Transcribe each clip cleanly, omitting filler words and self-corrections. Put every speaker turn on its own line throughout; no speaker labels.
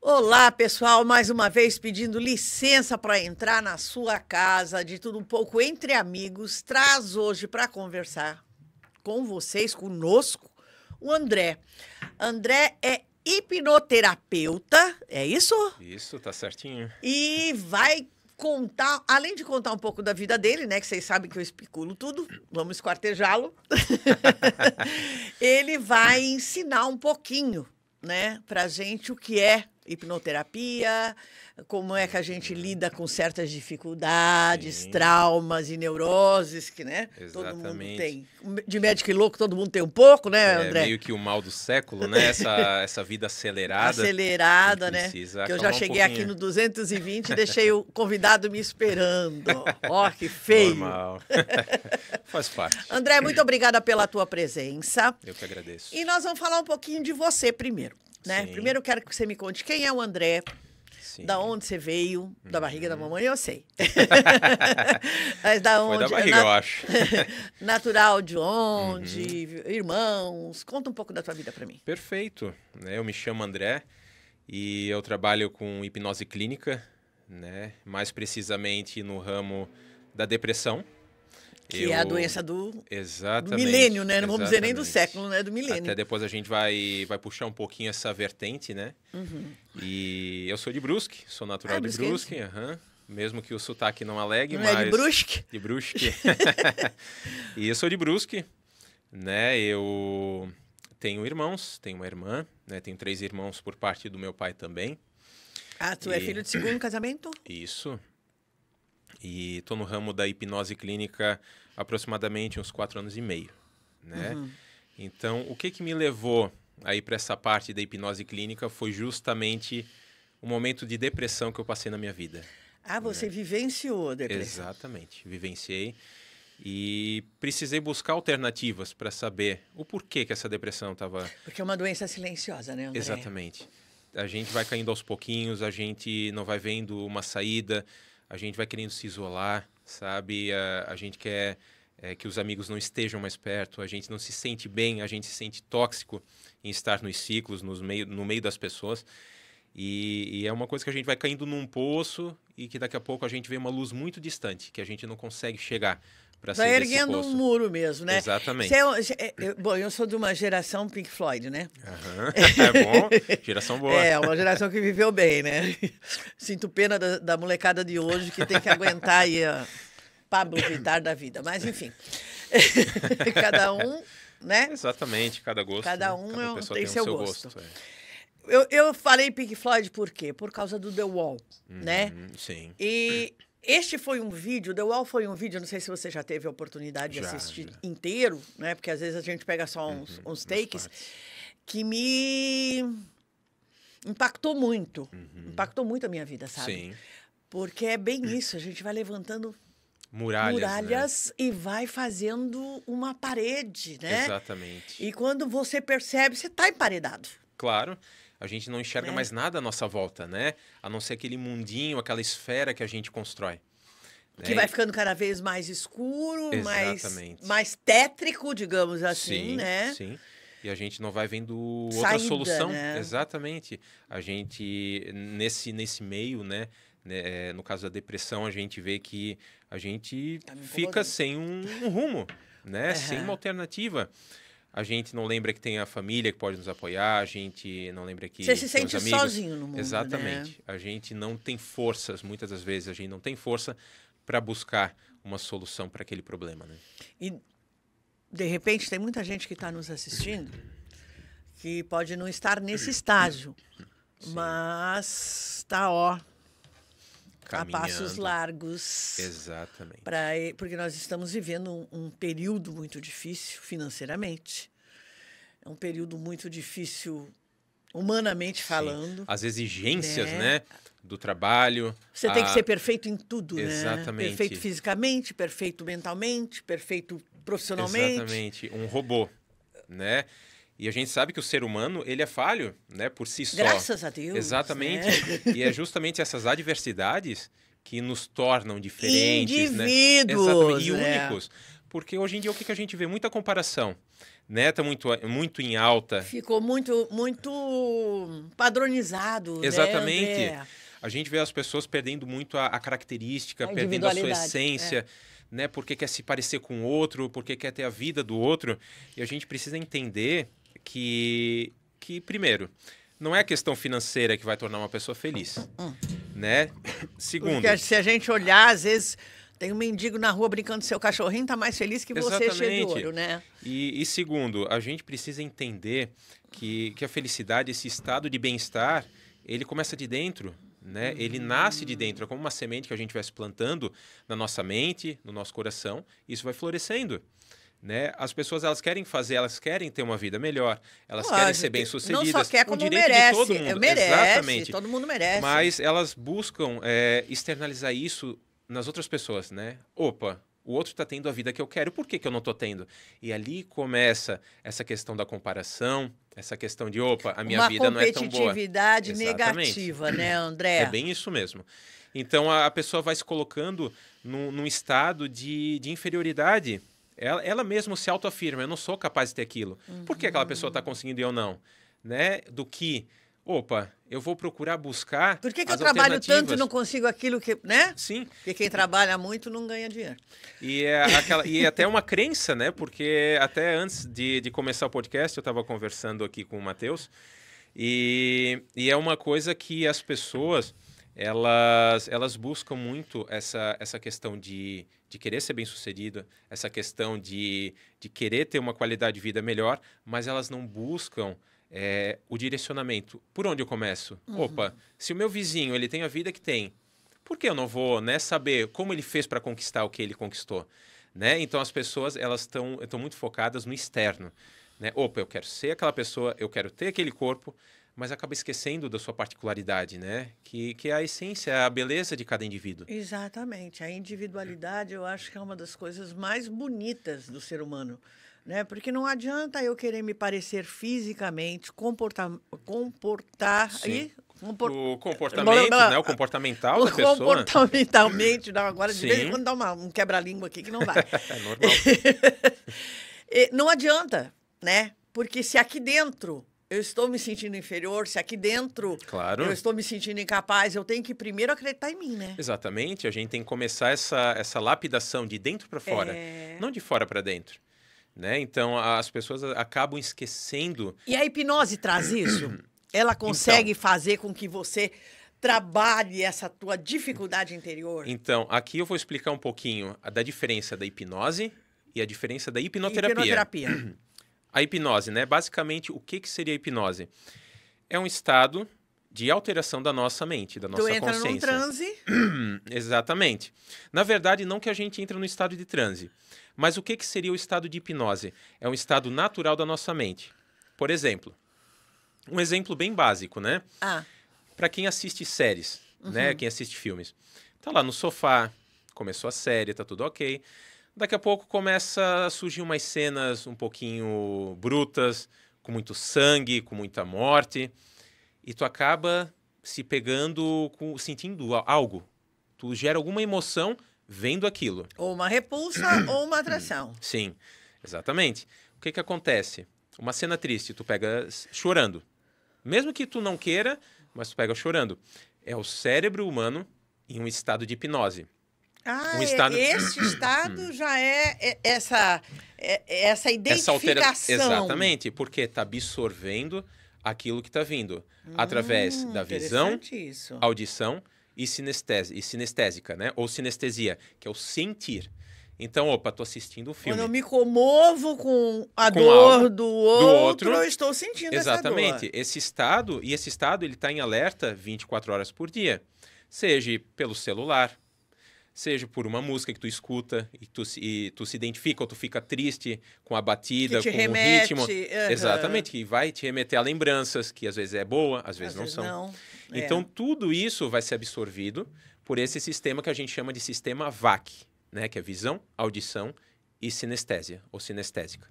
Olá, pessoal, mais uma vez pedindo licença para entrar na sua casa, de tudo um pouco entre amigos. Traz hoje para conversar com vocês, conosco, o André. André é hipnoterapeuta, é isso?
Isso, tá certinho.
E vai contar, além de contar um pouco da vida dele, né, que vocês sabem que eu especulo tudo, vamos esquartejá-lo. Ele vai ensinar um pouquinho, né, pra gente o que é hipnoterapia, como é que a gente lida com certas dificuldades,
Sim.
traumas e neuroses que, né, todo mundo
Exatamente.
tem. De médico e louco, todo mundo tem um pouco, né,
É
André?
meio que o mal do século, né? Essa vida acelerada.
Acelerada, né?
Precisa
Que eu já
acalmar um
cheguei aqui
pouquinho.
no 220 e deixei o convidado me esperando. Ó, que feio.
Normal. Faz parte.
André, muito obrigada pela tua presença.
Eu que agradeço.
E nós vamos falar um pouquinho de você primeiro, né?
Sim.
Primeiro eu quero que você me conte quem é o André,
Sim.
da onde você veio, da barriga da mamãe, eu sei. Mas da
Foi
onde?
da barriga, eu acho.
Natural de onde? Irmãos? Conta um pouco da tua vida para mim.
Perfeito. Eu me chamo André e eu trabalho com hipnose clínica, né? Mais precisamente no ramo da depressão.
Que é a doença do
Exatamente.
milênio, né? Não vamos dizer nem do
Exatamente.
século, né? Do milênio.
Até depois a gente vai puxar um pouquinho essa vertente, né? E eu sou de Brusque, sou natural de
brusquense.
Brusque, mesmo que o sotaque não alegue,
Não
mas...
é de Brusque?
De Brusque. E eu sou de Brusque, né? Eu tenho irmãos, tenho uma irmã, né? Tenho 3 irmãos por parte do meu pai também.
Ah, tu é filho de segundo casamento?
Isso. E tô no ramo da hipnose clínica há aproximadamente uns 4 anos e meio, né? Então, o que me levou aí para essa parte da hipnose clínica foi justamente o momento de depressão que eu passei na minha vida.
Ah, você vivenciou a depressão.
Exatamente, vivenciei e precisei buscar alternativas para saber o porquê que essa depressão estava...
Porque é uma doença silenciosa, né, André?
Exatamente. A gente vai caindo aos pouquinhos, a gente não vai vendo uma saída, a gente vai querendo se isolar, sabe? A gente quer que os amigos não estejam mais perto, a gente não se sente bem, a gente se sente tóxico em estar nos ciclos, no meio das pessoas. E é uma coisa que a gente vai caindo num poço e que daqui a pouco a gente vê uma luz muito distante, que a gente não consegue chegar para
Vai
sair desse
erguendo
poço.
um muro mesmo, né?
Exatamente.
Bom, eu sou de uma geração Pink Floyd, né?
É bom, geração boa.
É, uma geração que viveu bem, né? Sinto pena da molecada de hoje que tem que aguentar aí a Pablo Vittar da vida. Mas, enfim, cada um, né?
Exatamente, cada gosto.
Cada
né?
um
Cada pessoa
tem
o
seu gosto.
é.
Eu falei Pink Floyd por quê? Por causa do The Wall, né?
Sim.
E este foi um vídeo, The Wall foi um vídeo, não sei se você já teve a oportunidade de assistir inteiro, né? Porque às vezes a gente pega só uns takes, que me impactou muito. Impactou muito a minha vida, sabe?
Sim.
Porque é bem isso, a gente vai levantando
Muralhas,
e vai fazendo uma parede, né?
Exatamente.
E quando você percebe, você está emparedado.
Claro, a gente não enxerga mais nada à nossa volta, né? A não ser aquele mundinho, aquela esfera que a gente constrói.
Que vai ficando cada vez mais escuro, mais tétrico, digamos assim,
sim,
né?
Sim. E a gente não vai vendo outra
Saída,
solução.
né?
Exatamente. A gente, nesse meio, né? No caso da depressão, a gente vê que a gente fica sem um rumo, né? Sem uma alternativa. A gente não lembra que tem a família que pode nos apoiar, a gente não lembra que
você se
tem os
sente
amigos.
sozinho no mundo,
Exatamente.
né?
A gente não tem forças, muitas das vezes, a gente não tem força para buscar uma solução para aquele problema, né?
E, de repente, tem muita gente que está nos assistindo que pode não estar nesse estágio, mas está, ó, a passos largos.
Exatamente.
Porque nós estamos vivendo um período muito difícil financeiramente. É um período muito difícil humanamente falando.
As exigências, né, do trabalho.
Você tem que ser perfeito em tudo,
Exatamente.
né? Perfeito fisicamente, perfeito mentalmente, perfeito profissionalmente.
Exatamente. Um robô, né? E a gente sabe que o ser humano, ele é falho, né, por si só.
Graças a Deus.
Exatamente. Né? E é justamente essas adversidades que nos tornam diferentes,
indivíduos,
né? Exatamente. E únicos. Porque hoje em dia o que a gente vê? Muita comparação, né? Tá muito em alta.
Ficou muito padronizado,
Exatamente.
né, André?
A gente vê as pessoas perdendo muito a característica,
A
perdendo a sua
individualidade,
essência, né? Porque quer se parecer com o outro, porque quer ter a vida do outro. E a gente precisa entender que primeiro, não é a questão financeira que vai tornar uma pessoa feliz, né? Segundo...
Porque se a gente olhar, às vezes... Tem um mendigo na rua brincando com seu cachorrinho, tá mais feliz que você, cheio de ouro, né?
E segundo, a gente precisa entender que a felicidade, esse estado de bem-estar, ele começa de dentro, né? Ele nasce de dentro, é como uma semente que a gente vai se plantando na nossa mente, no nosso coração, e isso vai florescendo. Né? As pessoas, elas querem ter uma vida melhor, elas querem ser bem-sucedidas.
Não só quer, como
direito
merece.
De todo mundo.
Merece,
exatamente.
Todo mundo merece.
Mas elas buscam externalizar isso nas outras pessoas, né? Opa, o outro está tendo a vida que eu quero, por que eu não estou tendo? E ali começa essa questão da comparação, essa questão de, opa, a minha vida não é tão boa.
Uma competitividade negativa, né, André?
É bem isso mesmo. Então, a pessoa vai se colocando num estado de inferioridade. Ela mesma se autoafirma, eu não sou capaz de ter aquilo. Por que aquela pessoa está conseguindo e eu não? Né? Do que... Opa, eu vou procurar buscar.
Por que eu trabalho tanto e não consigo aquilo que. Né?
Sim.
Porque quem trabalha muito não ganha dinheiro.
E é até uma crença, né? Porque até antes de começar o podcast, eu estava conversando aqui com o Matheus. E é uma coisa que as pessoas elas buscam muito essa questão de querer ser bem-sucedida, essa questão de querer ter uma qualidade de vida melhor, mas elas não buscam. O direcionamento. Por onde eu começo? Opa, se o meu vizinho ele tem a vida que tem, por que eu não vou, né, saber como ele fez para conquistar o que ele conquistou? Né? Então as pessoas elas estão muito focadas no externo. Né? Opa, eu quero ser aquela pessoa, eu quero ter aquele corpo, mas acaba esquecendo da sua particularidade, né? Que é a essência, a beleza de cada indivíduo.
Exatamente. A individualidade eu acho que é uma das coisas mais bonitas do ser humano. Né? Porque não adianta eu querer me parecer fisicamente, comportar
Sim. O comportamento, né? O comportamental
o
da pessoa.
Comportamentalmente, não, agora de
Sim.
vez em quando dá um quebra-língua aqui que não vai.
É normal.
Não adianta, né? Porque se aqui dentro eu estou me sentindo inferior, se aqui dentro eu estou me sentindo incapaz, eu tenho que primeiro acreditar em mim, né?
Exatamente. A gente tem que começar essa lapidação de dentro para fora, não de fora para dentro. Né? Então, as pessoas acabam esquecendo...
E a hipnose traz isso? Ela consegue fazer com que você trabalhe essa tua dificuldade interior?
Então, aqui eu vou explicar um pouquinho da diferença da hipnose e a diferença da hipnoterapia. A hipnose, né? Basicamente, o que seria a hipnose? É um estado de alteração da nossa mente, da nossa consciência.
Tu entra num transe?
Exatamente. Na verdade, não que a gente entre no estado de transe. Mas o que seria o estado de hipnose? É um estado natural da nossa mente. Por exemplo, um exemplo bem básico, né? Para quem assiste séries, né? Quem assiste filmes. Tá lá no sofá, começou a série, tá tudo ok. Daqui a pouco começa a surgir umas cenas um pouquinho brutas, com muito sangue, com muita morte. E tu acaba se pegando, sentindo algo. Tu gera alguma emoção vendo aquilo.
Ou uma repulsa ou uma atração.
Sim, exatamente. O que acontece? Uma cena triste, tu pega chorando. Mesmo que tu não queira, mas tu pega chorando. É o cérebro humano em um estado de hipnose.
Esse estado já é essa identificação.
Exatamente, porque está absorvendo aquilo que está vindo. Através da visão, audição e sinestésica, né? Ou sinestesia, que é o sentir. Então, opa, tô assistindo um filme.
Quando eu me comovo com a dor do outro, eu estou sentindo
exatamente,
essa dor.
Esse estado ele tá em alerta 24 horas por dia. Seja pelo celular, seja por uma música que tu escuta e tu se identifica ou tu fica triste com a batida, com o ritmo. Exatamente, que vai te remeter a lembranças, que às vezes é boa, às vezes não são. Então, tudo isso vai ser absorvido por esse sistema que a gente chama de sistema VAC, né? Que é visão, audição e sinestésia, ou sinestésica.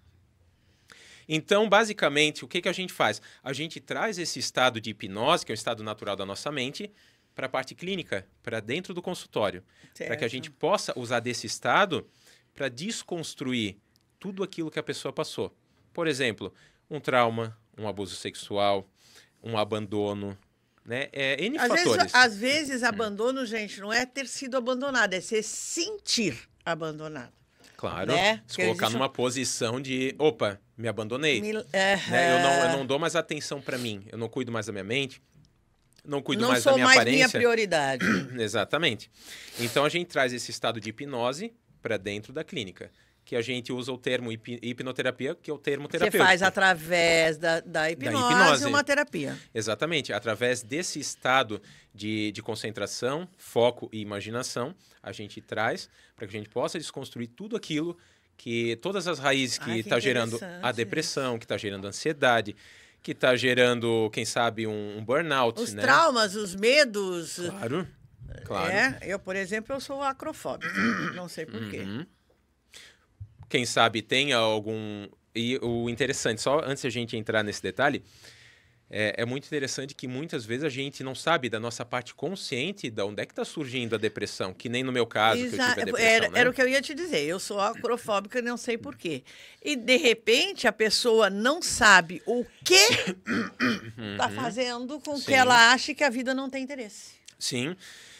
Então, basicamente, o que a gente faz? A gente traz esse estado de hipnose, que é o estado natural da nossa mente, para a parte clínica, para dentro do consultório, para que a gente possa usar desse estado para desconstruir tudo aquilo que a pessoa passou. Por exemplo, um trauma, um abuso sexual, um abandono, né? N fatores.
Às vezes, abandono, gente, não é ter sido abandonado, é se sentir abandonado.
Claro,
né?
se colocar numa posição de, opa, me abandonei. Né? Eu não dou mais atenção para mim, eu não cuido mais da minha mente, não cuido mais da minha aparência.
Não sou mais minha prioridade.
Exatamente. Então, a gente traz esse estado de hipnose para dentro da clínica, que a gente usa o termo hipnoterapia, que é o termo terapêutico.
Você faz através da hipnose uma terapia.
Exatamente. Através desse estado de concentração, foco e imaginação, a gente traz para que a gente possa desconstruir tudo aquilo que... Todas as raízes que está gerando a depressão, que está gerando ansiedade, que está gerando, quem sabe, um burnout.
Os traumas, os medos.
Claro, claro.
Eu, por exemplo, eu sou acrofóbica. Não sei por quê.
Quem sabe tenha algum... E o interessante, só antes de a gente entrar nesse detalhe, é muito interessante que muitas vezes a gente não sabe da nossa parte consciente de onde é que está surgindo a depressão, que nem no meu caso, que eu tive a depressão, né?
Era o que eu ia te dizer, eu sou acrofóbica e não sei por quê. E, de repente, a pessoa não sabe o que está fazendo com que ela ache que a vida não tem interesse.
Sim.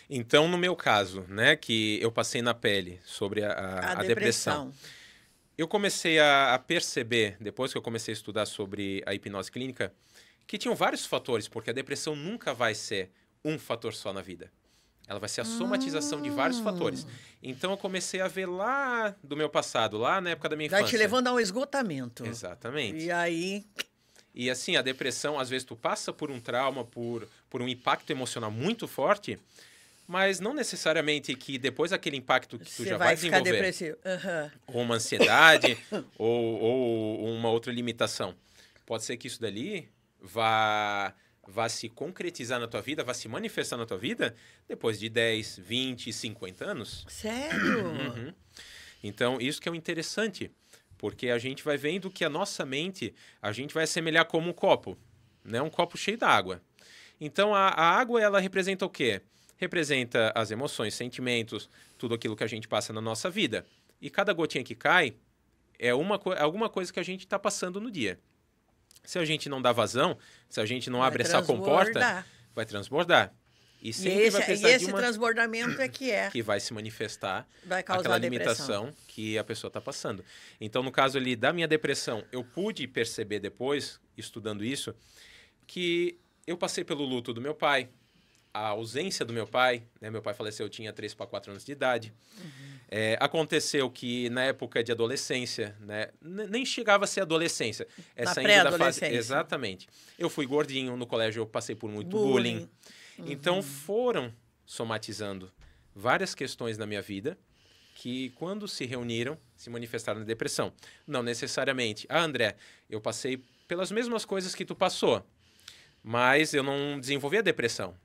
Então, no meu caso, né, que eu passei na pele sobre a depressão, eu comecei a perceber, depois que eu comecei a estudar sobre a hipnose clínica, que tinham vários fatores, porque a depressão nunca vai ser um fator só na vida. Ela vai ser a somatização de vários fatores. Então, eu comecei a ver lá do meu passado, lá na época da minha infância.
Vai te levando ao esgotamento.
Exatamente.
E aí...
E assim, a depressão, às vezes tu passa por um trauma, por um impacto emocional muito forte, mas não necessariamente que depois daquele impacto que tu já vai desenvolver,
depressivo.
ou uma ansiedade, ou uma outra limitação. Pode ser que isso dali vá se concretizar na tua vida, vá se manifestar na tua vida depois de 10, 20, 50 anos.
Sério?
Então, isso que é o interessante, porque a gente vai vendo que a nossa mente, a gente vai assemelhar como um copo, né? Um copo cheio d'água. Então, a água, ela representa o quê? Representa as emoções, sentimentos, tudo aquilo que a gente passa na nossa vida. E cada gotinha que cai é alguma coisa que a gente está passando no dia. Se a gente não dá vazão, se a gente não abre essa comporta, vai transbordar. E sempre vai precisar
esse transbordamento que
vai se manifestar,
vai causar
aquela limitação que a pessoa está passando. Então, no caso ali da minha depressão, eu pude perceber depois, estudando isso, que eu passei pelo luto do meu pai, a ausência do meu pai, né? Meu pai faleceu, eu tinha 3 para 4 anos de idade. Aconteceu que na época de adolescência, né? Nem chegava a ser adolescência.
Na pré-adolescência.
Exatamente. Eu fui gordinho, no colégio eu passei por muito bullying. Então foram somatizando várias questões na minha vida que quando se reuniram, se manifestaram na depressão. Não necessariamente. André, eu passei pelas mesmas coisas que tu passou, mas eu não desenvolvi a depressão.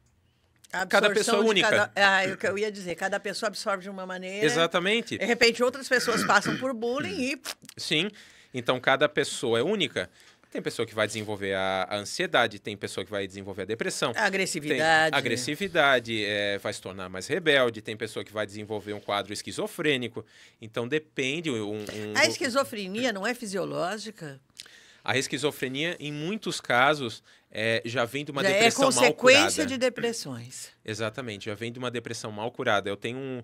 Cada pessoa é única.
O que eu ia dizer, cada pessoa absorve de uma maneira.
Exatamente.
De repente, outras pessoas passam por bullying e...
Sim. Então, cada pessoa é única. Tem pessoa que vai desenvolver a ansiedade, tem pessoa que vai desenvolver a depressão.
A agressividade.
Agressividade, vai se tornar mais rebelde. Tem pessoa que vai desenvolver um quadro esquizofrênico. Então, depende...
A esquizofrenia não é fisiológica?
A esquizofrenia, em muitos casos, já vem de uma depressão mal curada.
É consequência de depressões.
Exatamente, já vem de uma depressão mal curada. Eu tenho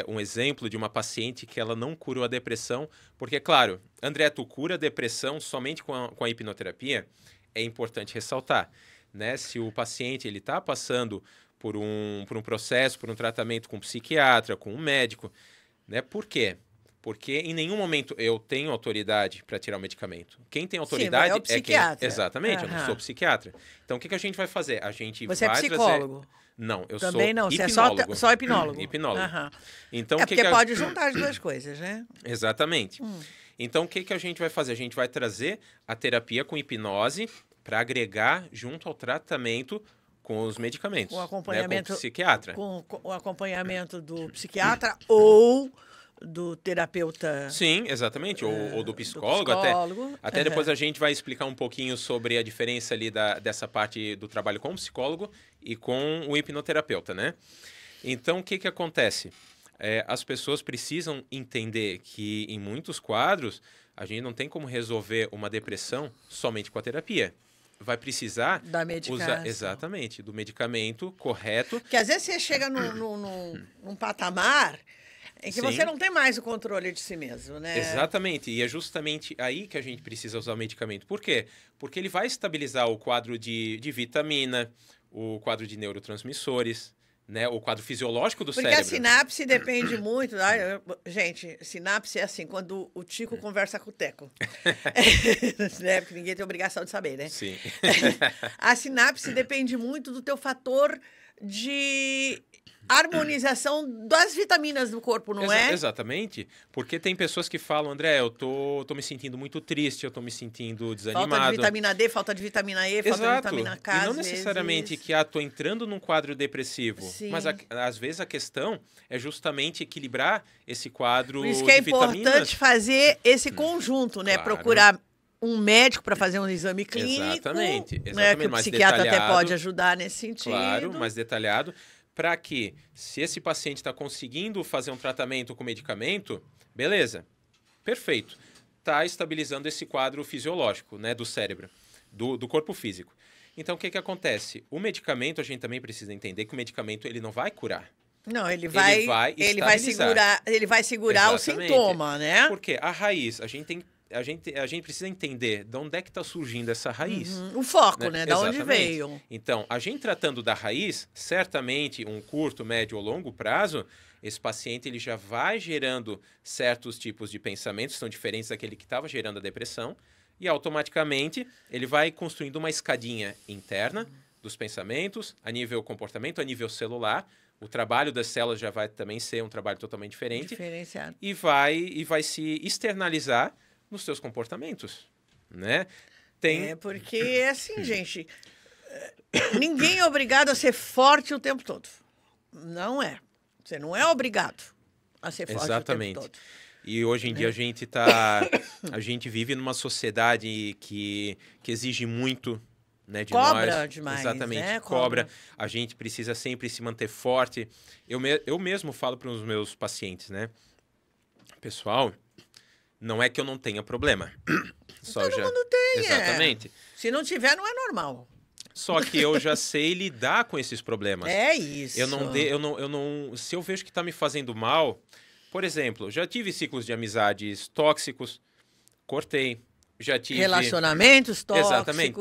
um exemplo de uma paciente que ela não curou a depressão, porque, claro, André, tu cura a depressão somente com a hipnoterapia? É importante ressaltar, né? Se o paciente está passando por um processo, por um tratamento com um psiquiatra, com um médico, né? Por quê? Porque em nenhum momento eu tenho autoridade para tirar o medicamento. Quem tem autoridade
é o psiquiatra.
Exatamente, eu não sou psiquiatra. Então, o que a gente vai fazer? A gente
Você
vai
é psicólogo?
Não, eu
Também
sou
não,
hipnólogo.
Você é só hipnólogo.
Hipnólogo. Então,
porque pode juntar as duas coisas, né?
Exatamente. Então, o que a gente vai fazer? A gente vai trazer a terapia com hipnose para agregar junto ao tratamento com os medicamentos.
Com o acompanhamento,
com o psiquiatra.
Com o acompanhamento do psiquiatra ou do terapeuta.
Sim, exatamente. Ou do psicólogo. Até depois a gente vai explicar um pouquinho sobre a diferença ali dessa parte do trabalho com o psicólogo e com o hipnoterapeuta, né? Então, o que acontece? as pessoas precisam entender que em muitos quadros a gente não tem como resolver uma depressão somente com a terapia. Vai precisar
da medicação.
usar exatamente do medicamento correto.
Porque às vezes você chega num patamar em que
Sim.
você não tem mais o controle de si mesmo, né?
Exatamente, e é justamente aí que a gente precisa usar o medicamento. Por quê? Porque ele vai estabilizar o quadro de vitamina, o quadro de neurotransmissores, né? O quadro fisiológico do cérebro.
Porque a sinapse depende muito. Gente, sinapse é assim, quando o Tico conversa com o Teco. Né? Porque ninguém tem obrigação de saber, né?
Sim.
A sinapse depende muito do teu fator de harmonização das vitaminas do corpo, não é?
Exatamente, porque tem pessoas que falam, André, eu tô me sentindo muito triste, eu tô me sentindo desanimado.
Falta de vitamina D, falta de vitamina E, falta de vitamina K.
E não necessariamente que tô entrando num quadro depressivo,
Sim.
mas às vezes a questão é justamente equilibrar esse quadro
Por isso que é
de vitaminas.
importante fazer esse conjunto, né?
Claro.
Procurar um médico para fazer um exame clínico.
Exatamente,
Né? Que o
mais
psiquiatra até
detalhado.
pode ajudar nesse sentido.
Claro, mais detalhado, para que, se esse paciente está conseguindo fazer um tratamento com medicamento, beleza, perfeito, está estabilizando esse quadro fisiológico, né, do cérebro, do corpo físico. Então, o que acontece? O medicamento, a gente também precisa entender que o medicamento ele não vai curar.
Não, ele vai segurar o
Exatamente.
sintoma, né?
Porque a raiz, a gente precisa entender de onde é que está surgindo essa raiz.
O foco, né? Da onde
Exatamente.
veio.
Então, a gente tratando da raiz, certamente, um curto, médio ou longo prazo, esse paciente ele já vai gerando certos tipos de pensamentos, que são diferentes daquele que estava gerando a depressão, e automaticamente ele vai construindo uma escadinha interna dos pensamentos, a nível comportamento, a nível celular. O trabalho das células já vai também ser um trabalho totalmente diferente.
Diferenciado.
E vai se externalizar nos seus comportamentos, né?
É porque, assim, gente, ninguém é obrigado a ser forte o tempo todo. Não é. Você não é obrigado a ser forte o tempo todo.
E hoje em dia a gente vive numa sociedade que exige muito, né, de
cobra
nós.
Demais,
exatamente,
né?
Cobra. A gente precisa sempre se manter forte. Eu mesmo falo para os meus pacientes, né? Pessoal, não é que eu não tenha problema.
Todo mundo tem,
exatamente.
Se não tiver, não é normal.
Só que eu já sei lidar com esses problemas.
É isso.
Se eu vejo que está me fazendo mal, por exemplo, já tive ciclos de amizades tóxicos, cortei. Já tive
relacionamentos tóxicos.
Exatamente.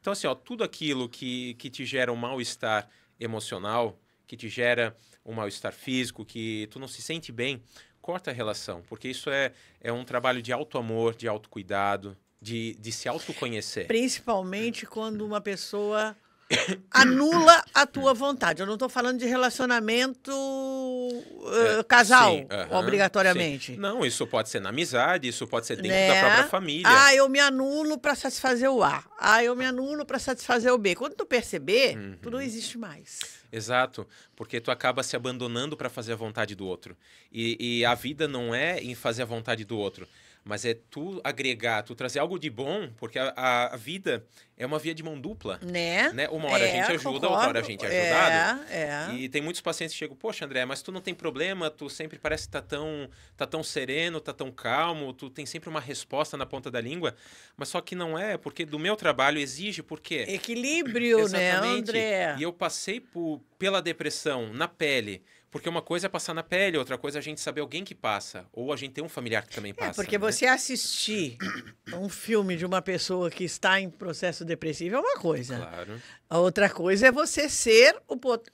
Então, assim, tudo aquilo que te gera um mal-estar emocional, que te gera um mal-estar físico, que tu não se sente bem, corta a relação, porque isso é um trabalho de auto-amor, de autocuidado, de se autoconhecer.
Principalmente quando uma pessoa anula a tua vontade. Eu não estou falando de relacionamento casal,
sim,
obrigatoriamente.
Sim. Não, isso pode ser na amizade, isso pode ser dentro da própria família.
Eu me anulo para satisfazer o A. Eu me anulo para satisfazer o B. Quando tu perceber, tu não existe mais.
Exato, porque tu acaba se abandonando para fazer a vontade do outro. E a vida não é em fazer a vontade do outro, mas é tu agregar, tu trazer algo de bom, porque a vida é uma via de mão dupla.
Né?
Uma hora a gente ajuda,
concordo.
outra hora a gente é ajudado.
É.
E tem muitos pacientes que chegam, poxa, André, mas tu não tem problema, tu sempre parece que tá tão sereno, tá tão calmo, tu tem sempre uma resposta na ponta da língua, mas só que não é, porque do meu trabalho exige, por quê?
Equilíbrio,
Exatamente.
Né, André?
E eu passei pela depressão na pele, porque uma coisa é passar na pele, outra coisa é a gente saber alguém que passa, ou a gente tem um familiar que também passa.
Porque
né?
você assistir um filme de uma pessoa que está em processo depressivo é uma coisa.
Claro.
A outra coisa é você ser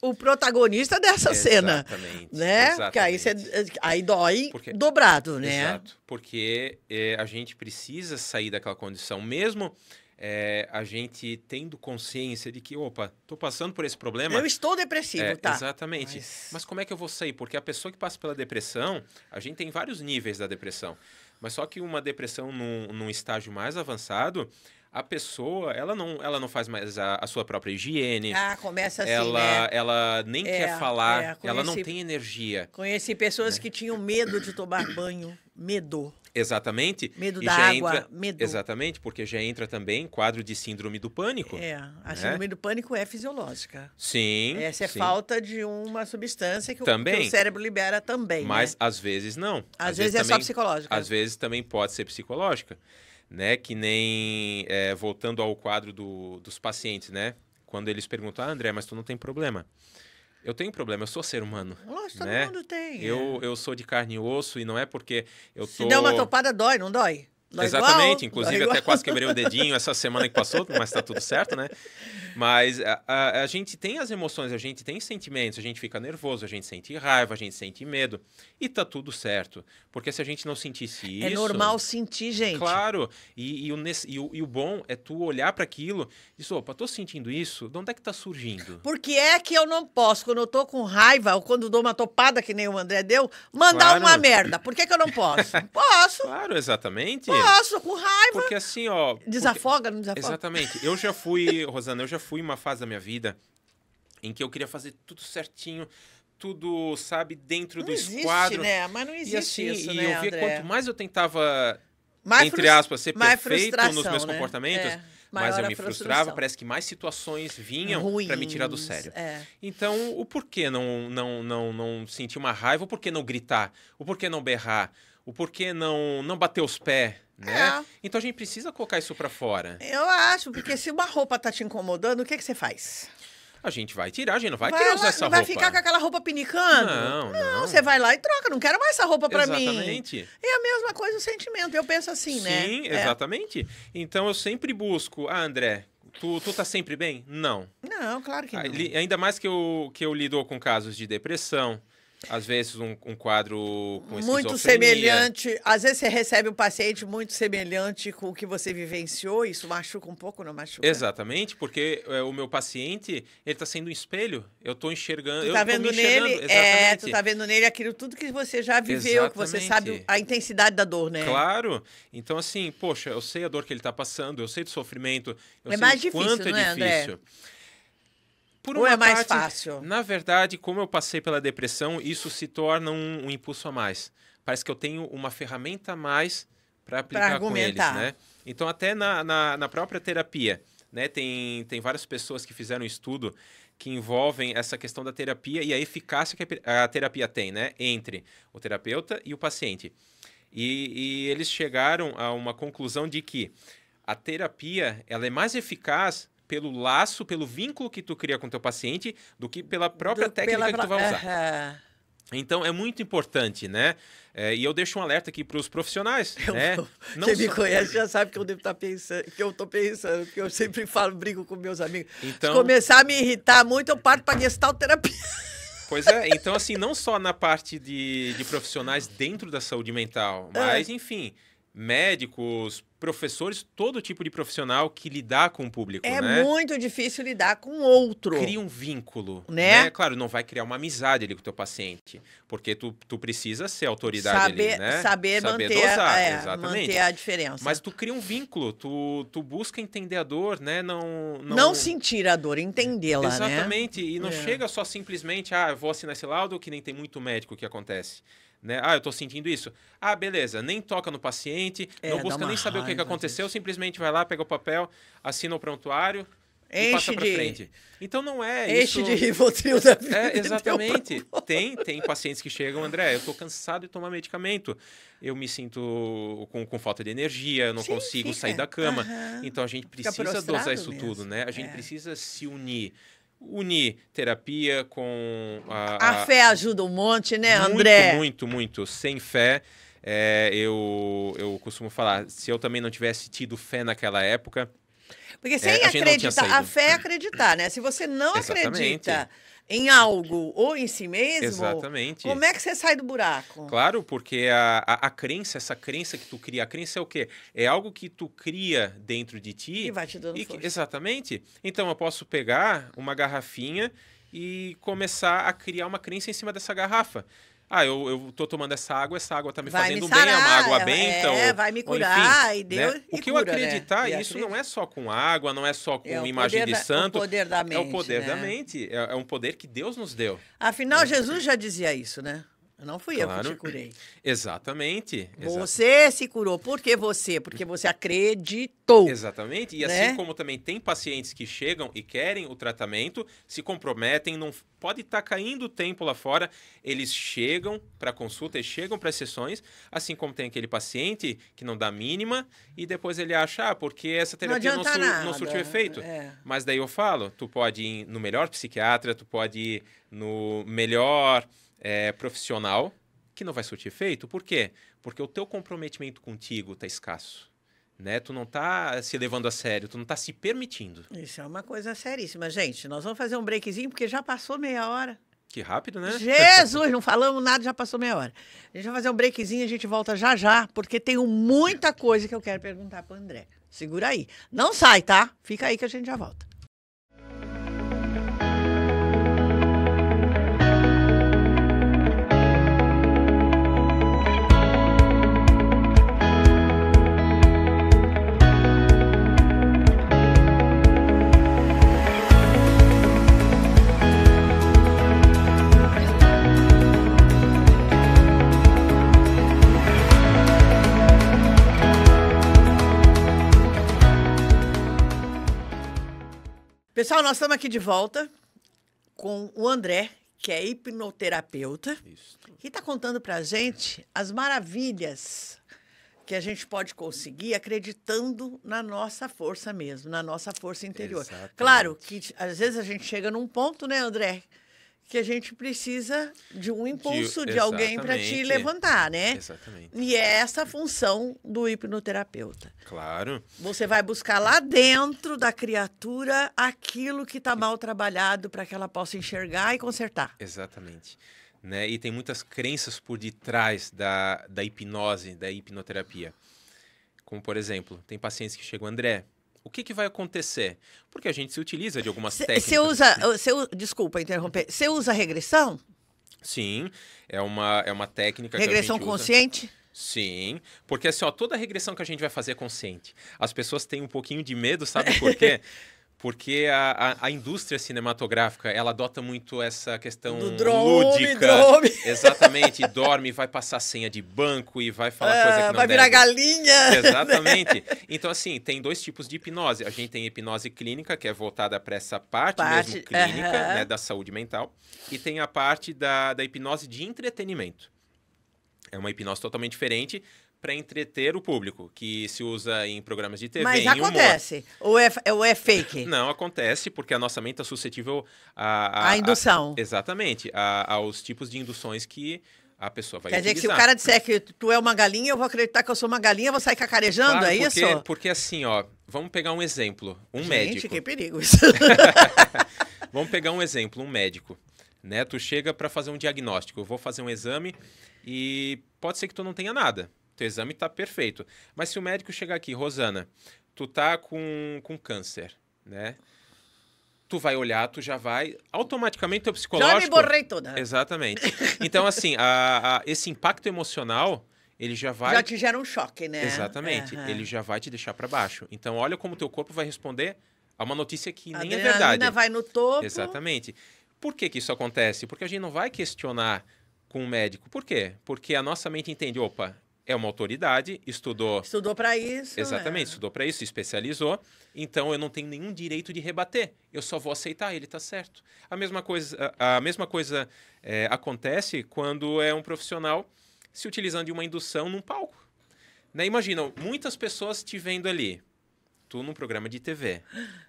o protagonista dessa cena. Né?
Exatamente.
Porque aí dói dobrado, né?
Exato. Porque a gente precisa sair daquela condição. Mesmo a gente tendo consciência de que, opa, tô passando por esse problema.
Eu estou depressivo, tá?
Exatamente. Mas como é que eu vou sair? Porque a pessoa que passa pela depressão, a gente tem vários níveis da depressão. Mas só que uma depressão num estágio mais avançado, a pessoa, ela não faz mais a sua própria higiene.
Ah, começa assim,
Ela nem quer falar, ela não
conheci,
tem energia.
Conheci pessoas
né?
que tinham medo de tomar banho. Medo.
Exatamente.
Medo
E
da
já
água,
entra,
medo.
Exatamente, porque já entra também quadro de síndrome do pânico.
A síndrome do pânico é fisiológica.
Sim.
Essa é
sim.
falta de uma substância que
também.
que o cérebro libera também,
Mas
né?
às vezes não.
Às vezes é
também,
só psicológica.
Às vezes também pode ser psicológica, né? Que nem, voltando ao quadro dos pacientes, né? Quando eles perguntam, André, mas tu não tem problema. Eu tenho problema, eu sou ser humano.
Lógico,
né?
todo mundo tem.
Eu sou de carne e osso e não é porque eu tô...
Se der uma topada, dói, não dói? Dói
Exatamente,
igual,
inclusive
dói
até
igual.
quase quebrei o dedinho essa semana que passou, mas tá tudo certo, né? Mas a gente tem as emoções, a gente tem sentimentos, a gente fica nervoso, a gente sente raiva, a gente sente medo. E tá tudo certo. Porque se a gente não sentisse isso...
É normal sentir, gente.
Claro. E o bom é tu olhar para aquilo e dizer, opa, tô sentindo isso, de onde é que tá surgindo?
Porque é que eu não posso, quando eu tô com raiva, ou quando dou uma topada, que nem o André deu, mandar
Claro.
uma merda. Por que eu não posso? Posso.
Claro, exatamente.
Posso, com raiva.
Porque assim, ó...
Desafoga, não desafoga?
Exatamente. Eu já fui, Rosana, uma fase da minha vida em que eu queria fazer tudo certinho, tudo, sabe, dentro
Não
do
existe,
esquadro.
né? Mas não
E
existe
assim,
isso,
e
né,
eu via
André?
quanto mais eu tentava,
Mais
entre aspas, ser
mais
perfeito nos
frustração,
meus
né?
comportamentos,
É,
mas
maior
eu
a
me
frustração.
frustrava, parece que mais situações vinham para me tirar do
Ruins,
sério.
é.
Então, o porquê não sentir uma raiva, o porquê não gritar, o porquê não berrar, o porquê não bater os pés, né?
É.
Então a gente precisa colocar isso para fora.
Eu acho, porque se uma roupa tá te incomodando, o que você faz?
A gente vai tirar, a gente não vai querer usar essa
não vai
roupa.
ficar com aquela roupa pinicando?
Não.
Você vai lá e troca. Não quero mais essa roupa pra mim.
Exatamente.
É a mesma coisa o sentimento. Eu penso assim, né?
Sim, exatamente. Então eu sempre busco, André, tu tá sempre bem? Não.
Não, claro que não.
Ainda mais que eu lido com casos de depressão, às vezes um quadro com
Muito
esquizofrenia.
semelhante. Às vezes você recebe um paciente muito semelhante com o que você vivenciou. Isso machuca um pouco, não machuca?
Exatamente, porque o meu paciente, ele tá sendo um espelho. Eu tô enxergando,
Tu tá
eu tô
vendo
me enxergando.
nele,
Exatamente.
tu tá vendo nele aquilo tudo que você já viveu, que você sabe
Exatamente.
a intensidade da dor, né?
Claro. Então, assim, poxa, eu sei a dor que ele tá passando, eu sei do sofrimento, eu sei
mais
o
difícil,
quanto
não
é
é, André?
difícil. Por
Ou
uma
é mais
parte,
fácil?
Na verdade, como eu passei pela depressão, isso se torna um impulso a mais. Parece que eu tenho uma ferramenta a mais para aplicar com eles,
argumentar.
né? Então, até na própria terapia, né? Tem várias pessoas que fizeram um estudo que envolvem essa questão da terapia e a eficácia que a terapia tem, né? Entre o terapeuta e o paciente. E eles chegaram a uma conclusão de que a terapia ela é mais eficaz pelo laço, pelo vínculo que tu cria com o teu paciente, do que pela própria técnica que tu vai usar.
Aham.
Então, é muito importante, né? E eu deixo um alerta aqui para os profissionais, né? Não
Quem me
só-
conhece já sabe que eu devo estar pensando, que eu tô pensando, porque eu sempre falo, brigo com meus amigos.
Então-
Se começar a me irritar muito, eu parto para gestalterapia.
Pois é, então assim, não só na parte de profissionais dentro da saúde mental, mas, enfim, médicos, professores, todo tipo de profissional que lidar com o público,
É
né?
muito difícil lidar com outro.
Cria um vínculo,
Né?
né? Claro, não vai criar uma amizade ali com o teu paciente, porque tu precisa ser autoridade ali, né?
Saber manter,
dosar, exatamente.
manter a diferença.
Mas tu cria um vínculo, tu busca entender a dor, né?
Não sentir a dor, entendê-la, né?
Exatamente, e não chega só simplesmente, eu vou assinar esse laudo, que nem tem muito médico que acontece. Né? Eu tô sentindo isso. Beleza, nem toca no paciente, não
dá
busca
uma
nem saber o que
raiva
aconteceu, simplesmente vai lá, pega o papel, assina o prontuário e passa pra frente. Então não é isso...
Enche de Rivotril da vida.
Exatamente. Tem pacientes que chegam, André, eu tô cansado de tomar medicamento. Eu me sinto com falta de energia, eu não
Sim,
consigo
fica.
sair da cama.
Aham.
Então a gente
Fica
precisa
prostrado
dosar isso
mesmo.
tudo, né? A gente precisa se unir. Unir terapia com
A fé ajuda um monte, né,
muito,
André?
muito. Sem fé, eu costumo falar, se eu também não tivesse tido fé naquela época,
Porque sem
a gente não tinha
acreditar, a
saído.
fé é acreditar, né? Se você não
Exatamente.
acredita em algo ou em si mesmo,
Exatamente.
como é que você sai do buraco?
Claro, porque a crença, essa crença que tu cria, a crença é o quê? É algo que tu cria dentro de ti.
E vai te dando força.
Exatamente. Então eu posso pegar uma garrafinha e começar a criar uma crença em cima dessa garrafa. eu tô tomando essa água tá me
Vai
fazendo
me
bem, é uma
sarar,
água benta.
vai me
ou
curar,
enfim,
e deu,
né?
e
O que eu
cura, né?
acreditar,
E
isso não é só com água, não é só com imagem de
o
santo.
poder da
É o
mente,
poder da
né?
mente. É um poder que Deus nos deu.
Afinal, Jesus já dizia isso, né? Não fui eu que
Claro.
te curei.
Exatamente.
Você se curou. Por que você? Porque você acreditou.
Exatamente. E
né?
assim como também tem pacientes que chegam e querem o tratamento, se comprometem, não pode estar caindo o tempo lá fora, eles chegam para consulta, eles chegam para sessões, assim como tem aquele paciente que não dá a mínima e depois ele acha, porque essa terapia não surtiu efeito.
É.
Mas daí eu falo, tu pode ir no melhor psiquiatra, tu pode ir no melhor profissional, que não vai surtir efeito. Por quê? Porque o teu comprometimento contigo tá escasso. Né? Tu não tá se levando a sério, tu não tá se permitindo.
Isso é uma coisa seríssima. Gente, nós vamos fazer um breakzinho, porque já passou meia hora.
Que rápido, né?
Jesus, não falamos nada, já passou meia hora. A gente vai fazer um breakzinho, a gente volta já já, porque tenho muita coisa que eu quero perguntar pro André. Segura aí. Não sai, tá? Fica aí que a gente já volta. Pessoal, nós estamos aqui de volta com o André, que é hipnoterapeuta,
Isso.
que está contando para a gente as maravilhas que a gente pode conseguir acreditando na nossa força mesmo, na nossa força interior.
Exatamente.
Claro que às vezes a gente chega num ponto, né, André, que a gente precisa de um impulso de alguém para te
Exatamente.
levantar, né?
Exatamente.
E é essa a função do hipnoterapeuta.
Claro.
Você vai buscar lá dentro da criatura aquilo que está mal trabalhado para que ela possa enxergar e consertar.
Exatamente. Né? E tem muitas crenças por detrás da hipnose, da hipnoterapia. Como, por exemplo, tem pacientes que chegam, André, o que vai acontecer? Porque a gente se utiliza de algumas técnicas.
Desculpa interromper. Você usa regressão?
Sim, é uma técnica
Regressão
que a gente
consciente?
usa. Sim, porque assim, ó, toda regressão que a gente vai fazer é consciente. As pessoas têm um pouquinho de medo, sabe por quê? Porque a indústria cinematográfica, ela adota muito essa questão
do drone,
lúdica.
Drone.
Exatamente, dorme, vai passar senha de banco e vai falar coisa que não
vai
deve.
virar galinha.
Exatamente. Então, assim, tem dois tipos de hipnose. A gente tem hipnose clínica, que é voltada para essa parte mesmo clínica, né, da saúde mental. E tem a parte da hipnose de entretenimento. É uma hipnose totalmente diferente para entreter o público, que se usa em programas de TV,
Mas
em
acontece? Ou é fake?
Não, acontece, porque a nossa mente está suscetível
a indução.
Exatamente, aos tipos de induções que a pessoa vai
Quer
utilizar.
dizer que se o cara disser que tu é uma galinha, eu vou acreditar que eu sou uma galinha, vou sair cacarejando,
claro,
é isso?
Porque assim, ó, vamos pegar um exemplo,
Gente,
médico.
que perigo isso.
Vamos pegar um exemplo, um médico. Né? Tu chega para fazer um diagnóstico, eu vou fazer um exame e pode ser que tu não tenha nada. Teu exame tá perfeito. Mas se o médico chegar aqui, Rosana, tu tá com câncer, né? Tu vai olhar, tu já vai... Automaticamente, teu psicológico...
Já me borrei toda.
Exatamente. Então, assim, esse impacto emocional, ele já vai...
Já te gera um choque, né?
Exatamente. Ele já vai te deixar para baixo. Então, olha como teu corpo vai responder a uma notícia que nem é verdade.
A adrenalina vai no topo.
Exatamente. Por que isso acontece? Porque a gente não vai questionar com o médico. Por quê? Porque a nossa mente entende, opa, é uma autoridade, estudou...
Estudou para isso.
Exatamente, estudou para isso, se especializou. Então, eu não tenho nenhum direito de rebater. Eu só vou aceitar, ele está certo. A mesma coisa acontece quando é um profissional se utilizando de uma indução num palco. Né? Imagina, muitas pessoas te vendo ali, tu num programa de TV.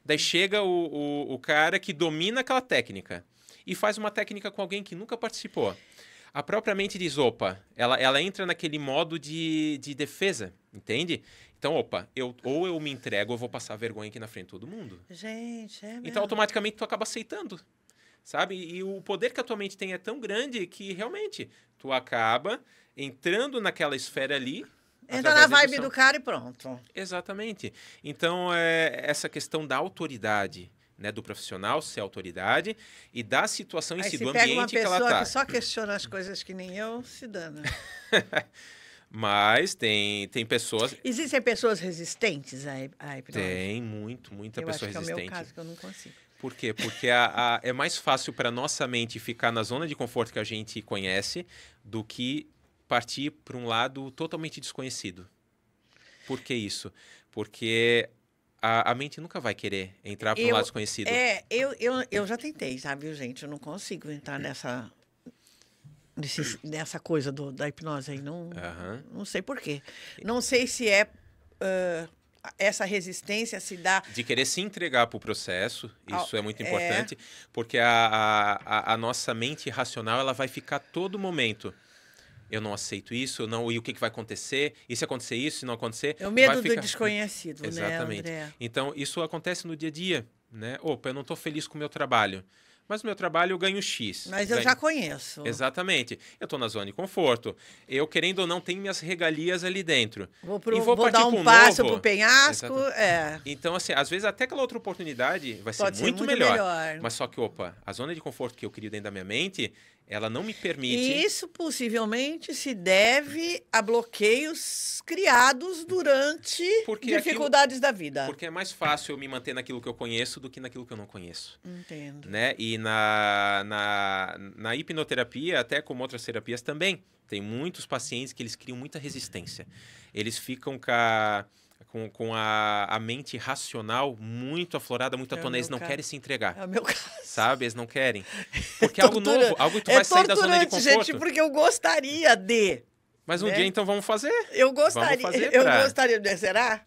Daí chega o cara que domina aquela técnica e faz uma técnica com alguém que nunca participou. A própria mente diz, opa, ela entra naquele modo de defesa, entende? Então, opa, ou eu me entrego, ou eu vou passar vergonha aqui na frente de todo mundo.
Gente, é mesmo.
Então, automaticamente, tu acaba aceitando, sabe? E o poder que a tua mente tem é tão grande que, realmente, tu acaba entrando naquela esfera ali.
Entra na vibe do cara e pronto.
Exatamente. Então, essa questão da autoridade, né, do profissional ser autoridade e da situação em
Aí
si,
se
do
pega uma
ambiente que ela
pessoa
está.
que só questiona as coisas que nem eu, se dana.
Mas tem pessoas...
Existem pessoas resistentes à hipnose?
Tem muita
Eu
pessoa
acho que é o meu
resistente.
caso, que eu não consigo.
Por quê? Porque é mais fácil para nossa mente ficar na zona de conforto que a gente conhece do que partir para um lado totalmente desconhecido. Por que isso? Porque a mente nunca vai querer entrar para um lado desconhecido.
Eu já tentei, sabe, viu, gente? Eu não consigo entrar nessa coisa da hipnose aí. Não sei por quê. Não sei se essa resistência se dá...
De querer se entregar para o processo, isso é muito importante, porque a nossa mente racional ela vai ficar todo momento. Eu não aceito isso, não, e o que vai acontecer? E se acontecer isso, se não acontecer...
É o medo do desconhecido,
Exatamente.
né, André?
Então, isso acontece no dia a dia, né? Opa, eu não estou feliz com o meu trabalho. Mas no meu trabalho eu ganho X.
Mas eu já conheço.
Exatamente. Eu estou na zona de conforto. Eu, querendo ou não, tenho minhas regalias ali dentro.
Vou dar um passo para o penhasco.
Então, assim, às vezes até aquela outra oportunidade vai ser muito melhor. Mas só que, opa, a zona de conforto que eu crio dentro da minha mente, ela não me permite...
E isso possivelmente se deve a bloqueios criados durante dificuldades da vida.
Porque é mais fácil eu me manter naquilo que eu conheço do que naquilo que eu não conheço.
Entendo.
Né? E na hipnoterapia, até como outras terapias também, tem muitos pacientes que eles criam muita resistência. Eles ficam com a mente racional muito aflorada, muito à tona. Eles não querem se entregar.
É o meu caso.
Sabe? Eles não querem. Porque é algo novo, algo que tu vai sair da zona de conforto.
Gente, porque eu gostaria de...
Mas um dia, então, vamos fazer.
Eu gostaria de... Será?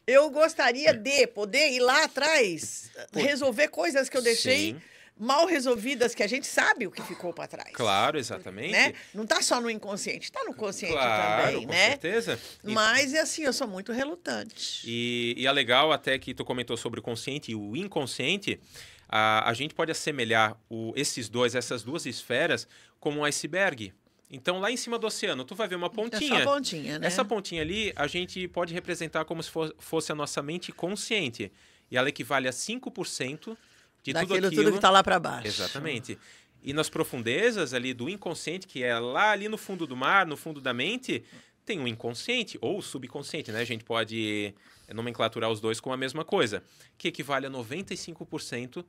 Eu gostaria de poder ir lá atrás, resolver coisas que eu deixei...
Sim.
Mal resolvidas, que a gente sabe o que ficou para trás.
Claro, exatamente.
Né? Não está só no inconsciente, está no consciente
Com
também, né?
certeza.
Mas, assim, eu sou muito relutante.
E é legal até que tu comentou sobre o consciente e o inconsciente. A gente pode assemelhar essas duas esferas como um iceberg. Então, lá em cima do oceano, tu vai ver uma pontinha.
Essa pontinha, né?
Essa pontinha ali, a gente pode representar como se fosse a nossa mente consciente. E ela equivale a 5% de tudo que está
lá para baixo.
Exatamente. E nas profundezas ali do inconsciente, que é lá ali no fundo do mar, no fundo da mente, tem o inconsciente ou o subconsciente, né? A gente pode nomenclaturar os dois com a mesma coisa, que equivale a 95%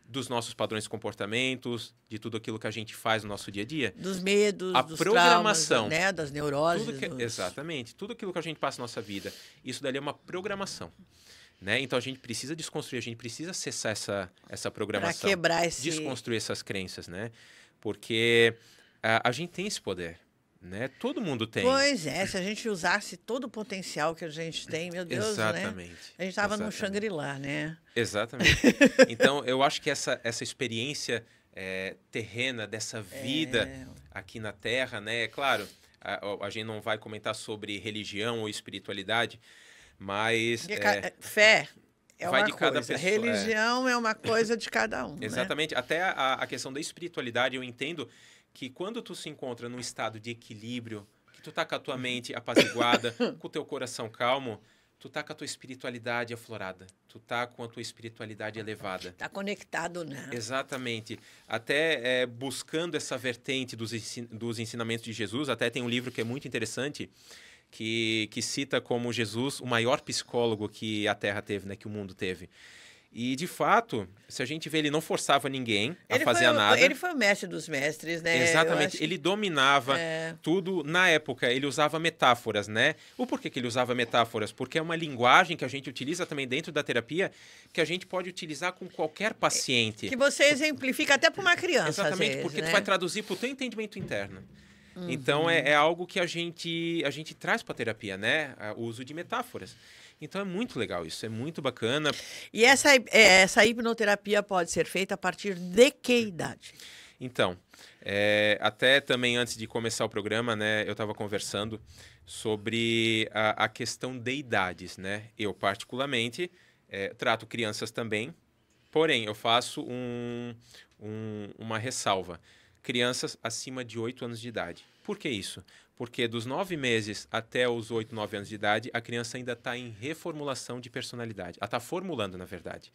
dos nossos padrões de comportamentos, de tudo aquilo que a gente faz no nosso dia a dia.
Dos medos, dos
programação,
traumas, né? Das neuroses.
Exatamente. Tudo aquilo que a gente passa na nossa vida. Isso dali é uma programação. Né? Então, a gente precisa desconstruir, a gente precisa acessar essa programação.
Para quebrar
desconstruir essas crenças, né? Porque a gente tem esse poder, né? Todo mundo tem.
Pois é, se a gente usasse todo o potencial que a gente tem, meu Deus,
exatamente,
né? A gente estava num Shangri-La, né?
Exatamente. Então, eu acho que essa experiência terrena dessa vida aqui na Terra, né? É claro, a gente não vai comentar sobre religião ou espiritualidade, mas...
fé é
vai
uma
de cada
coisa,
pessoa,
religião é uma coisa de cada um.
Exatamente.
Né?
Até a questão da espiritualidade, eu entendo que quando tu se encontra num estado de equilíbrio, que tu tá com a tua mente apaziguada, com o teu coração calmo, tu tá com a tua espiritualidade aflorada, tu tá com a tua espiritualidade elevada.
Tá conectado, né?
Exatamente. Até buscando essa vertente dos ensinamentos de Jesus, até tem um livro que é muito interessante, que cita como Jesus o maior psicólogo que a Terra teve, né, que o mundo teve. E, de fato, se a gente vê, ele não forçava ninguém a fazer nada.
Ele foi o mestre dos mestres, né?
Exatamente. Ele dominava tudo. Na época, ele usava metáforas, né? O porquê que ele usava metáforas? Porque é uma linguagem que a gente utiliza também dentro da terapia, que a gente pode utilizar com qualquer paciente.
Que você exemplifica até para uma criança,
exatamente,
às vezes,
porque
né?
tu vai traduzir para o teu entendimento interno. Então, é algo que a gente traz para a terapia, né? O uso de metáforas. Então, é muito legal isso, é muito bacana.
E essa hipnoterapia pode ser feita a partir de que idade?
Então, até também antes de começar o programa, né, eu estava conversando sobre a questão de idades, né? Eu, particularmente, trato crianças também, porém, eu faço uma ressalva. crianças acima de 8 anos de idade. Por que isso? Porque dos 9 meses até os 8, 9 anos de idade, a criança ainda está em reformulação de personalidade. Ela está formulando, na verdade.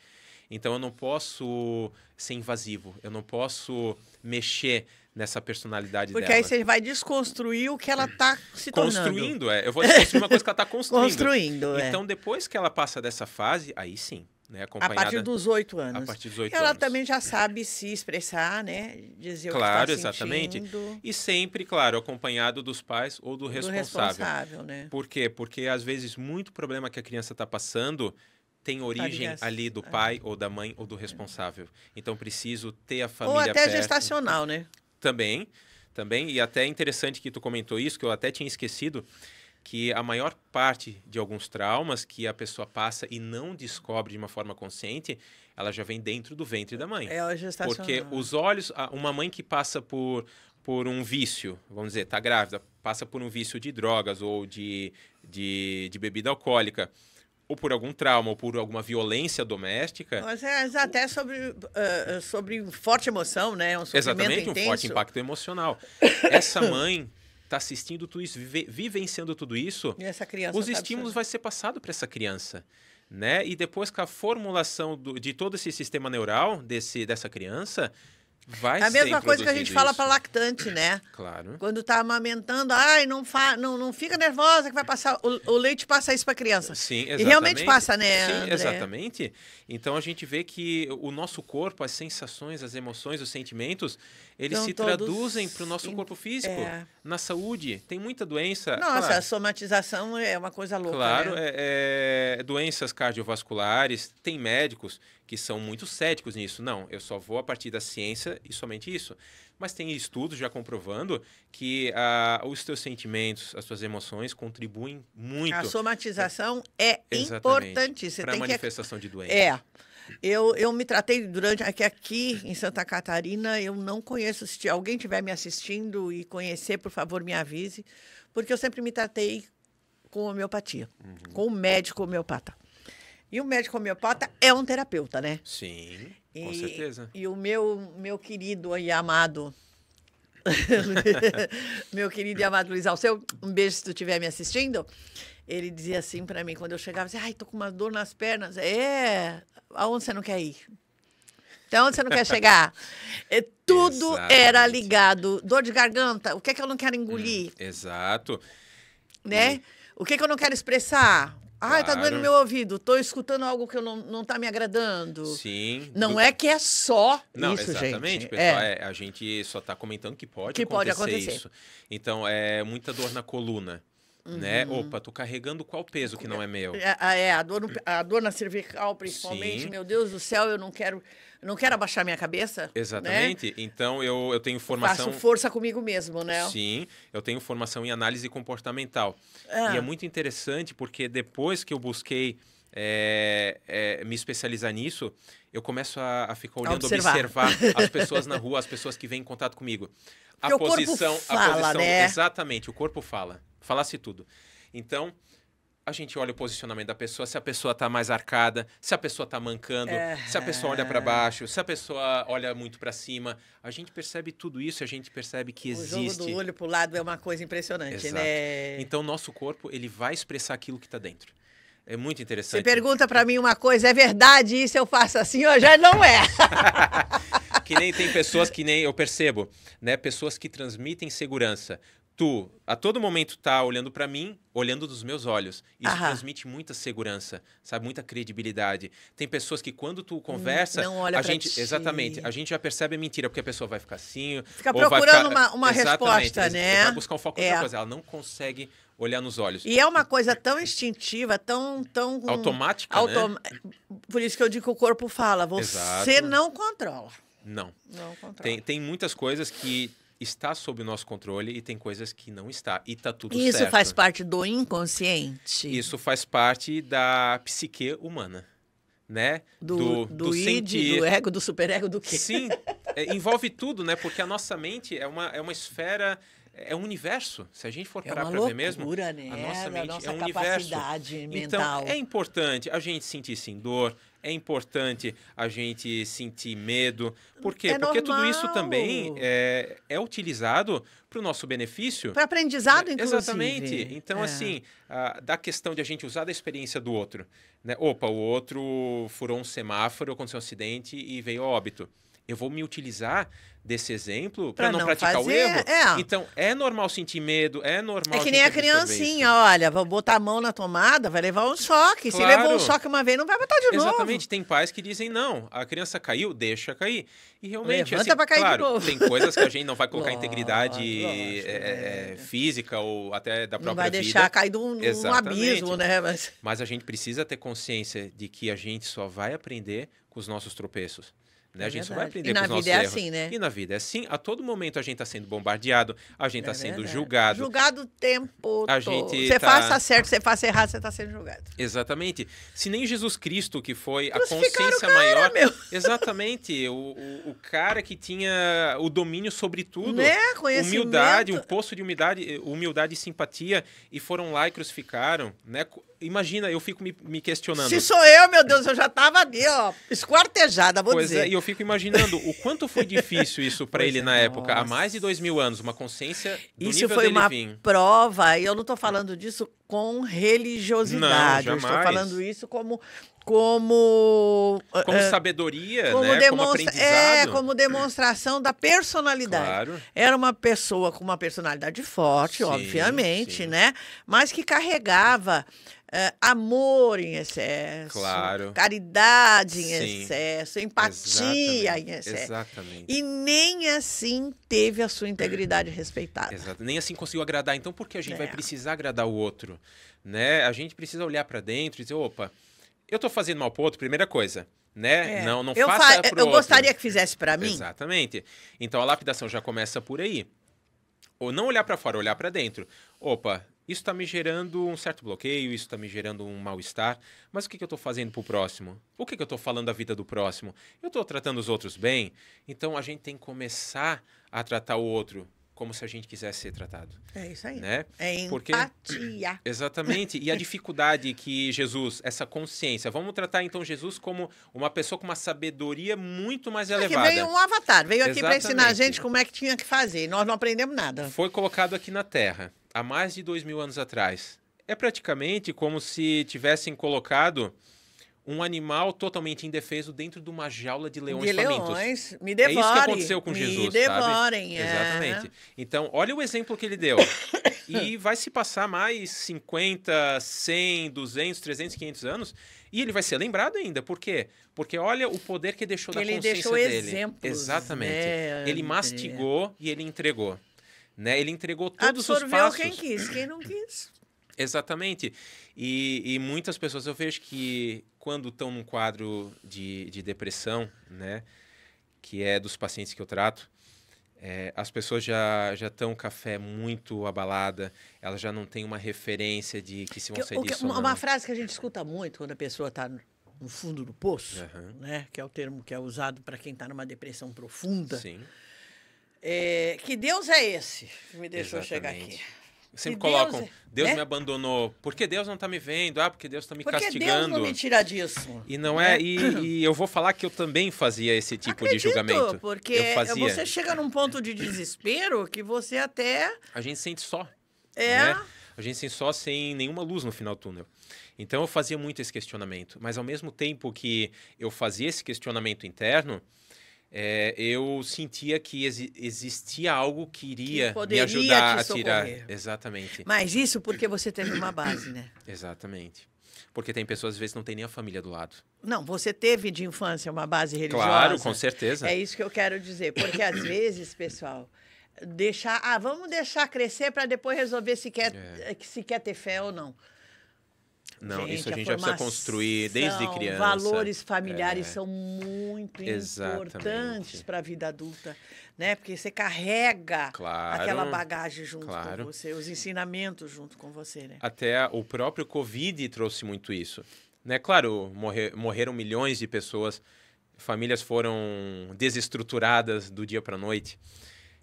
Então, eu não posso ser invasivo, eu não posso mexer nessa personalidade dela.
Porque aí você vai desconstruir o que ela está se tornando.
Construindo, eu vou desconstruir uma coisa que ela está construindo.
Construindo,
Então, depois que ela passa dessa fase, aí sim, né?
A partir dos 8 anos.
A partir dos 8
ela
anos.
também já sabe se expressar, né? Dizer
claro,
o que está
exatamente.
sentindo.
E sempre, claro, acompanhado dos pais ou do responsável.
Né?
Por quê? Porque, às vezes, muito problema que a criança está passando tem origem ali do pai ou da mãe ou do responsável. Então, preciso ter a família
ou até
perto.
gestacional, né?
Também. E até é interessante que tu comentou isso, que eu até tinha esquecido, que a maior parte de alguns traumas que a pessoa passa e não descobre de uma forma consciente, ela já vem dentro do ventre da mãe.
É o gestacional.
Porque os olhos, uma mãe que passa por um vício, vamos dizer, está grávida, passa por um vício de drogas ou de bebida alcoólica, ou por algum trauma, ou por alguma violência doméstica.
Mas até sobre forte emoção, né? Um sofrimento
exatamente,
intenso.
Um forte impacto emocional. Essa mãe está assistindo tudo isso, vivenciando tudo isso,
e essa criança
os estímulos vai ser passado para essa criança. Né? E depois com a formulação de todo esse sistema neural dessa criança, vai ser
a mesma coisa que a gente fala para lactante, né?
Claro.
Quando tá amamentando, não fica nervosa que vai passar, o leite passa isso para criança.
Sim, exatamente.
E realmente passa, né,
Sim,
André?
exatamente. Então a gente vê que o nosso corpo, as sensações, as emoções, os sentimentos, eles se traduzem para o nosso corpo físico, na saúde. Tem muita doença.
Nossa,
claro,
a somatização é uma coisa louca.
Claro,
né?
Doenças cardiovasculares, tem médicos que são muito céticos nisso. Não, eu só vou a partir da ciência e somente isso. Mas tem estudos já comprovando que os teus sentimentos, as tuas emoções contribuem muito.
A somatização é importante.
Para a manifestação de doença.
Eu me tratei aqui em Santa Catarina, eu não conheço. Se alguém estiver me assistindo e conhecer, por favor, me avise. Porque eu sempre me tratei com homeopatia, com um médico homeopata. E o médico homeopata é um terapeuta, né?
Sim, com certeza.
E o meu querido e amado, meu querido e amado Luiz Alceu, um beijo se tu estiver me assistindo, ele dizia assim para mim, quando eu chegava, assim, tô com uma dor nas pernas. Aonde você não quer ir? Até onde você não quer chegar? Tudo
Exatamente.
Era ligado. Dor de garganta, o que é que eu não quero engolir?
Exato.
Né? O que é que eu não quero expressar? Tá doendo no meu ouvido. Tô escutando algo que não tá me agradando.
Sim.
Não é que é só isso,
exatamente,
gente.
Pessoal. A gente só tá comentando que pode acontecer isso. Então, muita dor na coluna. Né? Opa, tô carregando qual peso que não é meu?
A dor na cervical, principalmente.
Sim.
Meu Deus do céu, eu não quero abaixar minha cabeça.
Exatamente.
Né?
Então, eu tenho formação...
Faço força comigo mesmo, né?
Sim, eu tenho formação em análise comportamental. E é muito interessante porque depois que eu busquei me especializar nisso, eu começo a ficar olhando, observar as pessoas na rua, as pessoas que vêm em contato comigo.
Porque o corpo fala, né?
Exatamente, o corpo fala. Falasse tudo. Então, a gente olha o posicionamento da pessoa, se a pessoa está mais arcada, se a pessoa está mancando, se a pessoa olha para baixo, se a pessoa olha muito para cima. A gente percebe tudo isso, a gente percebe que existe...
O jogo do olho para o lado é uma coisa impressionante,
Exato.
Né?
Então, nosso corpo, ele vai expressar aquilo que está dentro. É muito interessante.
Você pergunta para mim uma coisa, é verdade isso? Eu faço assim, ou já não é?
Que nem tem pessoas que nem eu percebo, né? Pessoas que transmitem segurança. Tu, a todo momento, tá olhando para mim, olhando nos meus olhos. Isso transmite muita segurança, sabe? Muita credibilidade. Tem pessoas que quando tu conversa,
não olha pra ti.
Exatamente, a gente já percebe a mentira, porque a pessoa vai ficar assim...
Fica procurando uma resposta, né?
Vai buscar um foco em outra coisa. Ela não consegue olhar nos olhos.
E é uma coisa tão instintiva, tão
automática, né?
Por isso que eu digo que o corpo fala. Você não controla.
Não
controla.
Tem muitas coisas que está sob o nosso controle e tem coisas que não está. E tá tudo
certo. Isso faz parte do inconsciente?
Isso faz parte da psique humana, né?
Do id, do ego, do superego, do quê?
Sim, envolve tudo, né? Porque a nossa mente é uma esfera, é um universo. Se a gente for parar para ver mesmo,
né?
a nossa mente
nossa
é um universo.
capacidade
Então,
mental.
é importante a gente sentir sim dor, é importante a gente sentir medo. Por quê?
É
Porque tudo isso
normal.
também é utilizado para o nosso benefício.
Para aprendizado, inclusive.
Exatamente. Então, assim, da questão de a gente usar da experiência do outro. Né? Opa, o outro furou um semáforo, aconteceu um acidente e veio a óbito. Eu vou me utilizar desse exemplo para não praticar o erro. Então, é normal sentir medo, é normal.
É que nem a criancinha, olha, vou botar a mão na tomada, vai levar um choque.
Claro.
Se levou um choque uma vez, não vai botar de novo.
Exatamente, tem pais que dizem, não, a criança caiu, deixa cair. E realmente,
levanta pra cair
claro,
de novo.
tem coisas que a gente não vai colocar integridade
lógico,
física ou até da própria vida.
Não vai deixar cair num abismo, né?
Mas a gente precisa ter consciência de que a gente só vai aprender com os nossos tropeços. Né? A gente só vai aprender com os nossos erros.
E na vida é assim, né?
E na vida é assim. A todo momento a gente está sendo bombardeado, a gente está sendo julgado.
Julgado o tempo todo.
Você
faça certo, você faça errado, você está sendo julgado.
Exatamente. Se nem Jesus Cristo, que foi a consciência maior... Exatamente. O cara que tinha o domínio sobre tudo.
Né? Conhecimento.
Humildade, um poço de humildade e simpatia. E foram lá e crucificaram, né? Imagina, eu fico me questionando.
Se sou eu, meu Deus, eu já estava ali, ó, esquartejada, vou dizer.
E eu fico imaginando o quanto foi difícil isso para ele na época, há mais de 2000 anos, uma consciência do
isso
nível
foi
dele
uma
vir.
prova, e eu não estou falando disso com religiosidade,
não,
eu
jamais.
estou falando isso como
sabedoria,
como
né? Como aprendizado.
Como demonstração da personalidade.
Claro.
Era uma pessoa com uma personalidade forte, obviamente, né? Mas que carregava amor em excesso,
claro.
Caridade em excesso, empatia em excesso.
Exatamente.
E nem assim teve a sua integridade respeitada.
Exato. Nem assim conseguiu agradar. Então, por que a gente vai precisar agradar o outro? Né? A gente precisa olhar para dentro e dizer, opa, eu tô fazendo mal pro outro, primeira coisa, né? Não faça pro outro.
Eu gostaria que fizesse para mim.
Exatamente. Então, a lapidação já começa por aí. Ou não olhar para fora, olhar para dentro. Opa, isso está me gerando um certo bloqueio, isso está me gerando um mal-estar. Mas o que eu estou fazendo para o próximo? O que eu estou falando da vida do próximo? Eu estou tratando os outros bem? Então, a gente tem que começar a tratar o outro como se a gente quisesse ser tratado.
É isso aí.
Né?
É empatia.
Exatamente. E a dificuldade que Jesus, essa consciência... Vamos tratar, então, Jesus como uma pessoa com uma sabedoria muito mais elevada.
Que veio um avatar. Veio aqui para ensinar a gente como é que tinha que fazer. E nós não aprendemos nada.
Foi colocado aqui na Terra, há mais de 2000 anos atrás. É praticamente como se tivessem colocado um animal totalmente indefeso dentro de uma jaula de leões famintos.
Me devorem.
É isso que aconteceu com Jesus,
me devorem,
sabe? Exatamente. Então, olha o exemplo que ele deu. E vai se passar mais 50, 100, 200, 300, 500 anos e ele vai ser lembrado ainda. Por quê? Porque olha o poder que deixou da consciência
deixou
dele.
Exemplos,
exatamente.
Né,
ele mastigou e ele entregou. Né? Ele entregou todos os passos.
Absorveu quem quis, quem não quis.
Exatamente. E muitas pessoas, eu vejo que quando estão num quadro de depressão, né, que é dos pacientes que eu trato, as pessoas já estão com a fé muito abalada, elas já não têm uma referência de que se vão sair disso ou não.
Uma frase que a gente escuta muito quando a pessoa está no fundo do poço, né, que é o termo que é usado para quem está numa depressão profunda.
Sim.
Que Deus é esse que me deixou chegar aqui.
Sempre colocam, Deus me abandonou. Porque Deus não está me vendo? Porque Deus está me castigando.
Porque Deus não me tira disso.
E não é. E eu vou falar que eu também fazia esse tipo de julgamento.
Porque você chega num ponto de desespero que você até...
A gente sente só. Né? A gente sente só sem nenhuma luz no final do túnel. Então eu fazia muito esse questionamento. Mas ao mesmo tempo que eu fazia esse questionamento interno, eu sentia que existia algo que iria me ajudar a tirar. Exatamente.
Mas isso porque você teve uma base, né?
Exatamente. Porque tem pessoas, às vezes, que não tem nem a família do lado.
Não, você teve de infância uma base religiosa.
Claro, com certeza.
É isso que eu quero dizer. Porque, às vezes, pessoal, vamos deixar crescer para depois resolver se quer ter fé ou não.
Não, isso a gente já precisa construir desde criança.
Valores familiares são muito importantes para a vida adulta, né? Porque você carrega aquela bagagem junto com você, os ensinamentos junto com você, né?
Até o próprio Covid trouxe muito isso, né? Claro, morreram milhões de pessoas famílias foram desestruturadas do dia para a noite.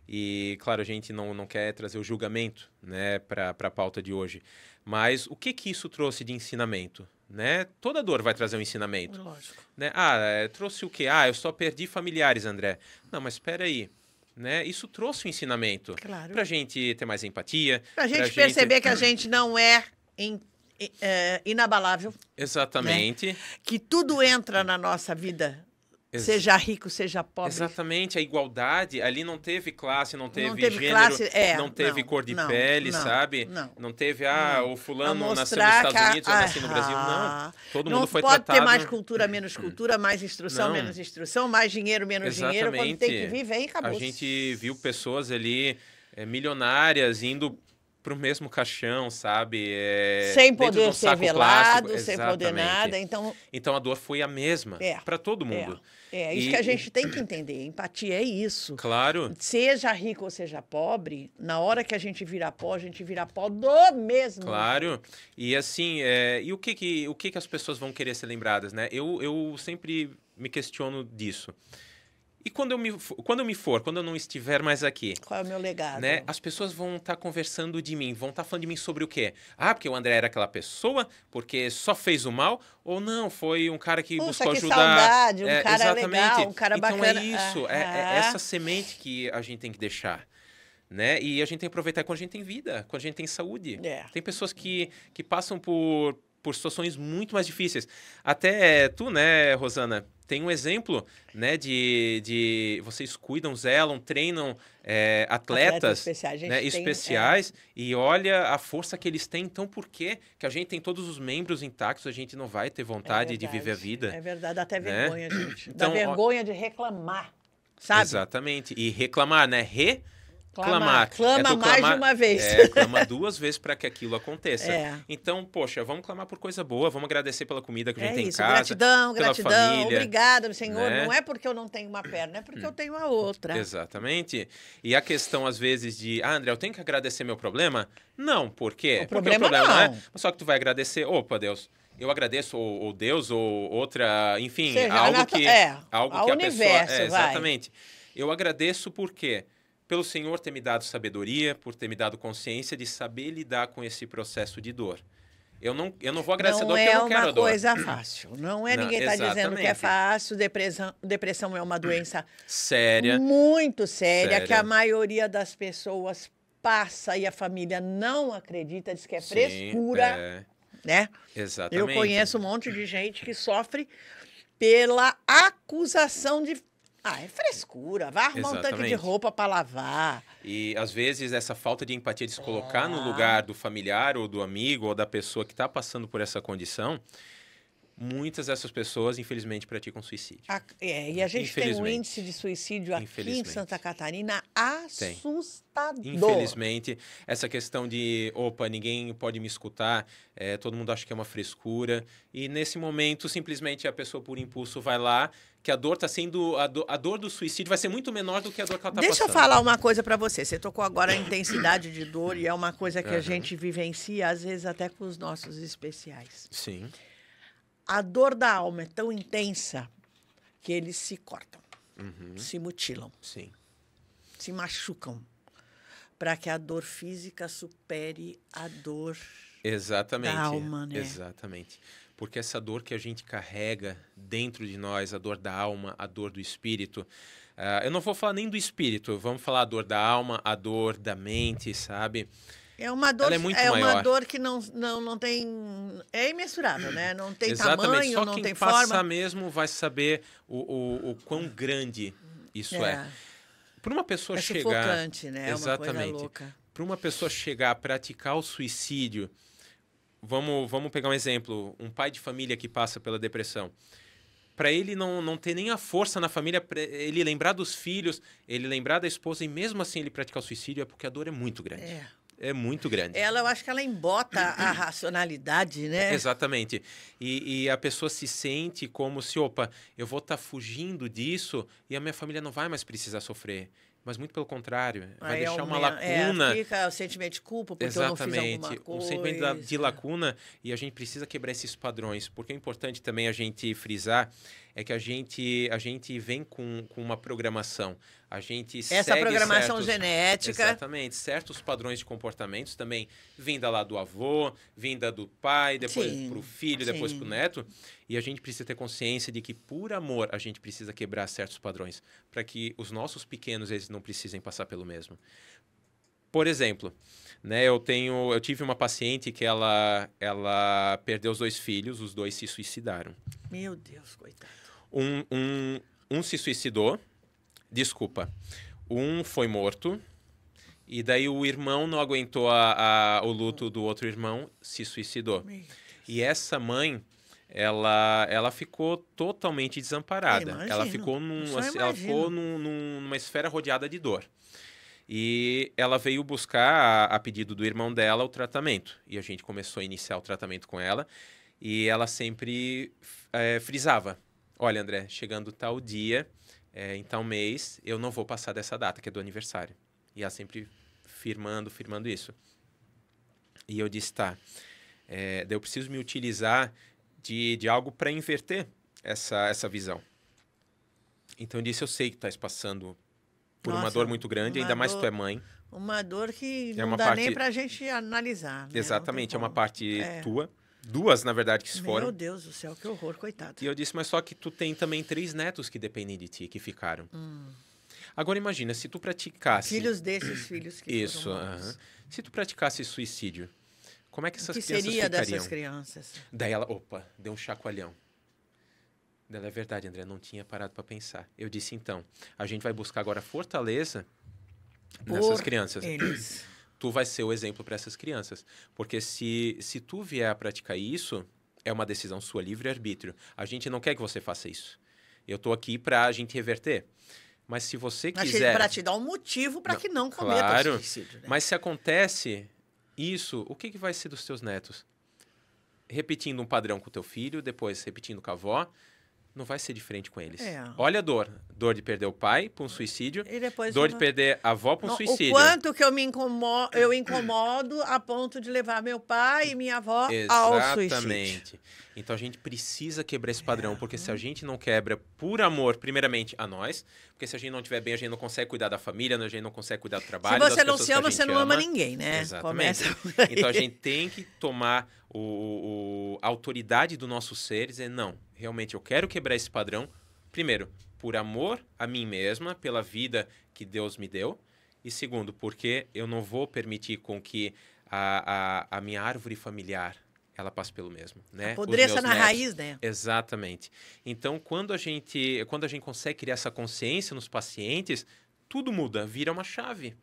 E, claro, a gente não quer trazer o julgamento, né, para a pauta de hoje. Mas o que isso trouxe de ensinamento? Né? Toda dor vai trazer um ensinamento.
Lógico.
Né? Trouxe o quê? Eu só perdi familiares, André. Não, mas espera aí. Né? Isso trouxe um ensinamento.
Claro.
Pra gente ter mais empatia.
Pra gente perceber que a gente não é inabalável.
Exatamente.
Né? Que tudo entra na nossa vida. Seja rico, seja pobre.
Exatamente, a igualdade, ali não teve classe, não teve gênero,
classe,
não teve cor de pele, sabe? Não teve, o fulano nasceu nos Estados Unidos, eu nasci no Brasil. Não, todo mundo foi tratado.
Não pode ter mais cultura, menos cultura, mais instrução, menos instrução, mais dinheiro, menos dinheiro. Quando tem que viver, hein, acabou.
A gente viu pessoas ali milionárias indo pro mesmo caixão, sabe?
Sem poder ser velado, sem poder nada.
Então a dor foi a mesma para todo mundo.
Isso que a gente tem que entender. Empatia é isso.
Claro.
Seja rico ou seja pobre, na hora que a gente vira pó do mesmo.
Claro. Jeito. E assim, e o que as pessoas vão querer ser lembradas, né? Eu sempre me questiono disso. E quando eu não estiver mais aqui...
Qual é o meu legado?
Né, as pessoas vão estar conversando de mim, vão estar falando de mim sobre o quê? Porque o André era aquela pessoa, porque só fez o mal, ou não, foi um cara que buscou ajudar.
Saudade, um cara legal, um cara bacana.
Então é isso, é essa semente que a gente tem que deixar. Né? E a gente tem que aproveitar quando a gente tem vida, quando a gente tem saúde. Tem pessoas que passam por situações muito mais difíceis. Até tu, né, Rosana, tem um exemplo, né, de vocês cuidam, zelam, treinam atletas especiais e olha a força que eles têm. Então, por que a gente tem todos os membros intactos, a gente não vai ter vontade de viver a vida?
É verdade, dá até vergonha, gente. Então, dá vergonha de reclamar, sabe?
Exatamente. E reclamar, né?
Clama mais de uma vez.
Clama 2 vezes para que aquilo aconteça. Então, poxa, vamos clamar por coisa boa, vamos agradecer pela comida que a gente tem em casa.
Gratidão,
família,
obrigado, Senhor. Né? Não é porque eu não tenho uma perna, é porque eu tenho a outra.
Exatamente. E a questão, às vezes, de, André, eu tenho que agradecer meu problema? Não, por quê?
Porque o problema não
é. Só que tu vai agradecer, opa, Deus, eu agradeço, ou Deus, ou outra, enfim, algo que a
universo,
pessoa... exatamente. Eu agradeço por quê? Pelo Senhor ter me dado sabedoria, por ter me dado consciência de saber lidar com esse processo de dor. Eu não vou agradecer a dor porque eu não quero a dor.
Não é uma coisa fácil. Ninguém está dizendo que é fácil. Depressão é uma doença séria, muito séria, que a maioria das pessoas passa e a família não acredita, diz que é frescura. Né?
Exatamente.
Eu conheço um monte de gente que sofre pela acusação de... é frescura, vai arrumar um tanque de roupa para lavar.
E, às vezes, essa falta de empatia de se colocar no lugar do familiar ou do amigo ou da pessoa que está passando por essa condição, muitas dessas pessoas, infelizmente, praticam suicídio.
E a gente tem um índice de suicídio aqui em Santa Catarina assustador.
Infelizmente, essa questão de, ninguém pode me escutar, todo mundo acha que é uma frescura. E, nesse momento, simplesmente, a pessoa, por impulso, vai lá, que a dor está sendo... A dor do suicídio vai ser muito menor do que a dor que ela está passando.
Deixa eu falar uma coisa para você. Você tocou agora a intensidade de dor e é uma coisa que a gente vivencia, às vezes, até com os nossos especiais.
Sim.
A dor da alma é tão intensa que eles se cortam, se mutilam, se machucam, para que a dor física supere a dor da alma, né?
Exatamente. Porque essa dor que a gente carrega dentro de nós, a dor da alma, a dor do espírito, eu não vou falar nem do espírito, vamos falar a dor da alma, a dor da mente, sabe?
É uma dor,
ela é muito maior.
Uma dor que não tem... É imensurável, né? Não tem tamanho,
Só
não
quem
tem
passar
forma.
mesmo vai saber o quão grande isso é. Para uma pessoa chegar... É
sufocante, né?
Exatamente.
É uma coisa louca.
Para uma pessoa chegar a praticar o suicídio... Vamos pegar um exemplo. Um pai de família que passa pela depressão. Para ele não ter nem a força na família, para ele lembrar dos filhos, ele lembrar da esposa e mesmo assim ele praticar o suicídio é porque a dor é muito grande. É muito grande.
Eu acho que ela embota a racionalidade, né?
Exatamente. E a pessoa se sente como se, eu vou estar fugindo disso e a minha família não vai mais precisar sofrer. Mas muito pelo contrário, vai deixar uma lacuna.
Fica o sentimento de culpa porque eu não fiz alguma coisa.
Um sentimento de lacuna e a gente precisa quebrar esses padrões. Porque é importante também a gente frisar é que a gente vem com uma programação. A gente
Essa
segue
programação
certos,
genética.
exatamente, certos padrões de comportamentos também, vinda lá do avô, vinda do pai, depois
Sim,
para o filho, depois
sim.
para o neto. E a gente precisa ter consciência de que, por amor, a gente precisa quebrar certos padrões, para que os nossos pequenos eles não precisem passar pelo mesmo. Por exemplo, né, eu tive uma paciente que ela perdeu os 2 filhos, os 2 se suicidaram.
Meu Deus, coitado.
Um se suicidou, desculpa, um foi morto, e daí o irmão não aguentou o luto do outro irmão, se suicidou. E essa mãe, ela ficou totalmente desamparada.
Imagino,
Ela ficou, numa esfera rodeada de dor. E ela veio buscar, a pedido do irmão dela, o tratamento. E a gente começou a iniciar o tratamento com ela. E ela sempre frisava: olha, André, chegando tal dia, em tal mês, eu não vou passar dessa data, que é do aniversário. E ela sempre firmando isso. E eu disse, tá, daí eu preciso me utilizar de algo para inverter essa visão. Então eu disse, eu sei que estás passando por uma dor muito grande, ainda mais tu é mãe.
Uma dor que
É
não
uma
dá
parte...
nem pra gente analisar. Né?
Exatamente, é uma parte tua. 2, na verdade, que se foram.
Meu Deus do céu, que horror, coitado.
E eu disse, mas só que tu tem também 3 netos que dependem de ti, que ficaram. Agora imagina, se tu praticasse...
Filhos desses filhos que
Isso,
foram mortos.
Se tu praticasse suicídio, como é que essas
O que
crianças
seria
ficariam?
dessas crianças?
Daí ela, deu um chacoalhão. Daí, é verdade, André, não tinha parado para pensar. Eu disse, então, a gente vai buscar agora fortaleza nessas crianças.
Eles.
Tu vai ser o exemplo para essas crianças. Porque se tu vier a praticar isso, é uma decisão sua, livre-arbítrio. A gente não quer que você faça isso. Eu tô aqui para a gente reverter. Mas se você quiser...
Para te dar um motivo para que não cometa
claro,
o suicídio. Né?
Mas se acontece isso, o que vai ser dos teus netos? Repetindo um padrão com o teu filho, depois repetindo com a avó, não vai ser diferente com eles. Olha a dor. Dor de perder o pai para um suicídio,
e depois
dor de perder a avó para um suicídio.
O quanto que eu incomodo a ponto de levar meu pai e minha avó ao suicídio.
Exatamente. Então a gente precisa quebrar esse padrão, porque se a gente não quebra por amor, primeiramente, a nós, porque se a gente não estiver bem, a gente não consegue cuidar da família, a gente não consegue cuidar do trabalho,
se você
das
não
pessoas
se ama,
que a gente
você não ama ninguém, né?
Exatamente. Então a gente tem que tomar a autoridade do nosso ser e dizer, não, realmente eu quero quebrar esse padrão, primeiro, por amor a mim mesma, pela vida que Deus me deu, e segundo, porque eu não vou permitir com que a minha árvore familiar ela passe pelo mesmo, né?
Apodreça na raiz, né?
Exatamente. Então, quando a gente consegue criar essa consciência nos pacientes, tudo muda, vira uma chave.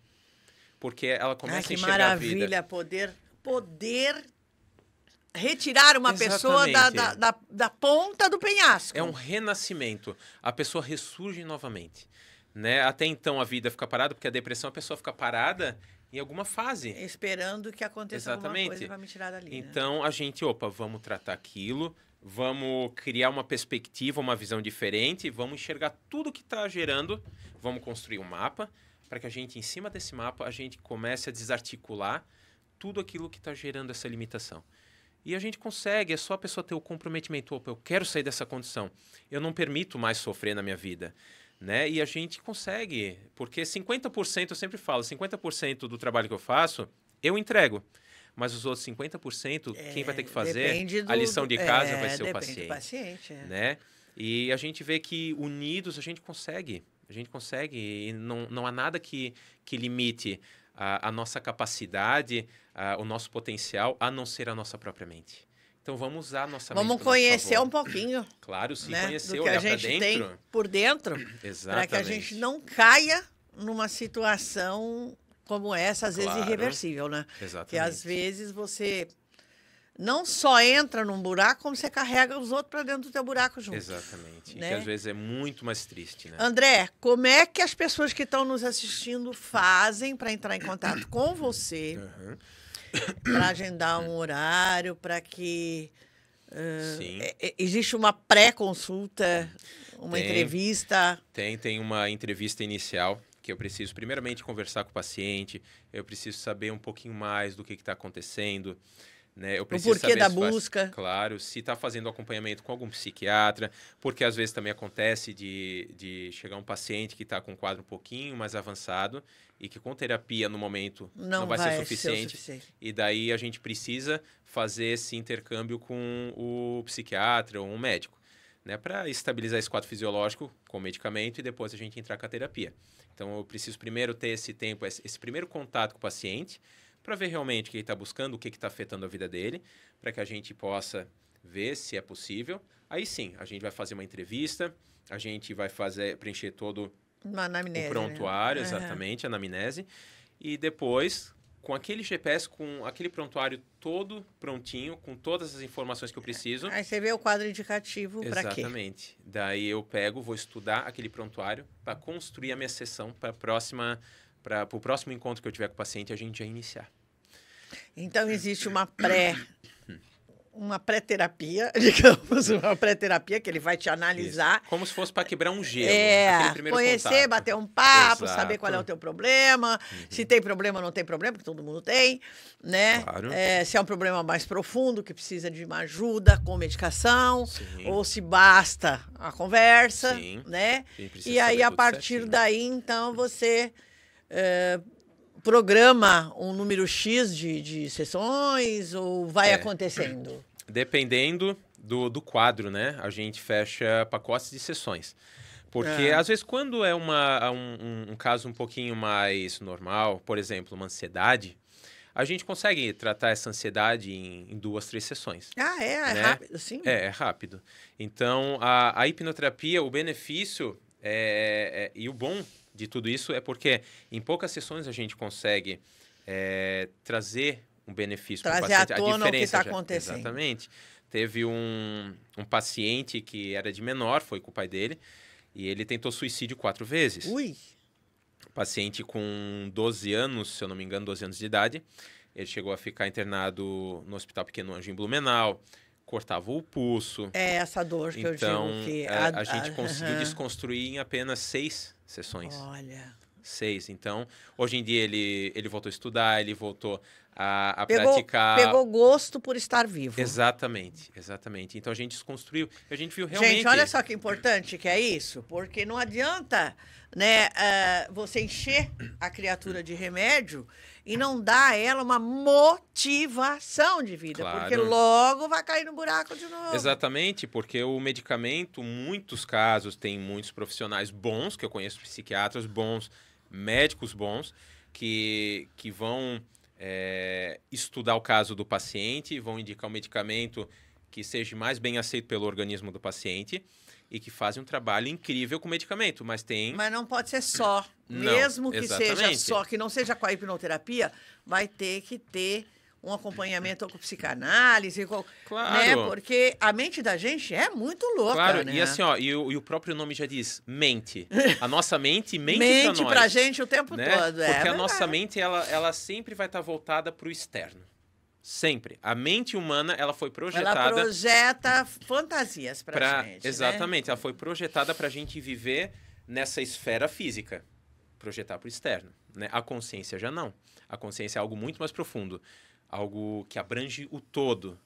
Porque ela começa a enxergar a vida.
Que maravilha poder retirar uma pessoa da ponta do penhasco.
É um renascimento. A pessoa ressurge novamente. Né? Até então a vida fica parada, porque a depressão a pessoa fica parada em alguma fase.
Esperando que aconteça alguma coisa para me tirar dali.
Então, a gente, vamos tratar aquilo, vamos criar uma perspectiva, uma visão diferente, vamos enxergar tudo que está gerando, vamos construir um mapa, para que a gente, em cima desse mapa, a gente comece a desarticular tudo aquilo que está gerando essa limitação. E a gente consegue, é só a pessoa ter o comprometimento, eu quero sair dessa condição, eu não permito mais sofrer na minha vida. Né? E a gente consegue, porque 50%, eu sempre falo, 50% do trabalho que eu faço, eu entrego. Mas os outros 50%, quem vai ter que fazer a lição de casa vai ser o paciente.
Do paciente
né? E a gente vê que unidos a gente consegue. E não há nada que limite a nossa capacidade, o nosso potencial, a não ser a nossa própria mente. Então, vamos usar a nossa mente.
Vamos conhecer um pouquinho.
Claro, se
né?
conhecer,
do que
olhar
a gente
pra dentro.
tem por dentro.
Exatamente.
Para que a gente não caia numa situação como essa, às vezes irreversível, né?
Exatamente.
Que às vezes você não só entra num buraco, como você carrega os outros para dentro do teu buraco junto.
Exatamente.
Né?
E que às vezes é muito mais triste, né?
André, como é que as pessoas que estão nos assistindo fazem para entrar em contato com você? Para agendar um horário, para que existe uma pré-consulta, uma entrevista?
Tem uma entrevista inicial que eu preciso primeiramente conversar com o paciente, eu preciso saber um pouquinho mais do que está acontecendo, né? Eu
O
preciso
porquê
saber
da
se faz-
busca.
Claro, se está fazendo acompanhamento com algum psiquiatra, porque às vezes também acontece de chegar um paciente que está com um quadro um pouquinho mais avançado e que com terapia no momento não vai ser
Ser o
suficiente.
suficiente.
E daí a gente precisa fazer esse intercâmbio com o psiquiatra ou um médico, né? Para estabilizar esse quadro fisiológico com o medicamento e depois a gente entrar com a terapia. Então eu preciso primeiro ter esse tempo, esse primeiro contato com o paciente, para ver realmente o que ele está buscando, o que está afetando a vida dele, para que a gente possa ver se é possível. Aí sim, a gente vai fazer uma entrevista, a gente vai preencher todo
Uma anamnese,
o prontuário,
né?
exatamente, a anamnese, e depois, com aquele GPS, com aquele prontuário todo prontinho, com todas as informações que eu preciso.
Aí você vê o quadro indicativo para quê?
Exatamente. Daí eu vou estudar aquele prontuário para construir a minha sessão para o próximo encontro que eu tiver com o paciente, a gente já iniciar.
Então, existe uma pré-terapia, digamos, uma pré-terapia que ele vai te analisar.
Isso. Como se fosse para quebrar um gelo. Aquele primeiro
Conhecer,
contato.
bater um papo,
Exato.
saber qual é o teu problema, se tem problema ou não tem problema, porque todo mundo tem, né?
Claro.
Se é um problema mais profundo, que precisa de uma ajuda com medicação,
Sim.
ou se basta a conversa,
Sim.
né?
A gente precisa
E aí,
saber
a
tudo
partir
certinho.
daí, então, você programa um número X de sessões ou vai acontecendo?
Dependendo do quadro, né? A gente fecha pacotes de sessões. Porque, às vezes, quando é um caso um pouquinho mais normal, por exemplo, uma ansiedade, a gente consegue tratar essa ansiedade em 2, 3 sessões.
É
né?
rápido, sim?
É rápido. Então, a hipnoterapia, o benefício e o bom de tudo isso é porque em poucas sessões a gente consegue trazer um benefício para o
Trazer à
paciente.
tona o que está
já-
acontecendo.
Exatamente. Teve um paciente que era de menor, foi com o pai dele, e ele tentou suicídio 4 vezes.
Ui!
Paciente com 12 anos, se eu não me engano, 12 anos de idade. Ele chegou a ficar internado no Hospital Pequeno Anjo em Blumenau, cortava o pulso.
É essa dor que
Então,
eu digo que...
a gente conseguiu
aham.
desconstruir em apenas 6 sessões.
Olha...
6. Então, hoje em dia ele voltou a estudar, ele voltou a
Pegou
praticar...
gosto por estar vivo.
Exatamente. Então, a gente desconstruiu. A gente viu realmente...
Gente, olha só que importante que é isso, porque não adianta, né, você encher a criatura de remédio e não dar a ela uma motivação de vida,
Claro.
porque logo vai cair no buraco de novo.
Exatamente, porque o medicamento, muitos casos, tem muitos profissionais bons, que eu conheço psiquiatras bons, médicos bons, que vão estudar o caso do paciente, vão indicar um medicamento que seja mais bem aceito pelo organismo do paciente e que fazem um trabalho incrível com o medicamento, mas tem...
Mas não pode ser só.
Não,
Mesmo que seja
exatamente.
só, que não seja com a hipnoterapia, vai ter que ter um acompanhamento com psicanálise,
Claro.
né? Porque a mente da gente é muito louca,
Claro,
né?
e assim, ó, e o próprio nome já diz, mente. A nossa mente mente
mente
pra
pra
nós.
gente o tempo
Né?
todo.
Porque a nossa
verdade.
mente, ela sempre vai estar voltada para o externo. Sempre. A mente humana, ela foi
Ela
projetada
projeta fantasias pra gente.
Exatamente. Ela foi projetada para a gente viver nessa esfera física. Projetar para o externo. Né? A consciência já não. A consciência é algo muito mais profundo. Algo que abrange o todo.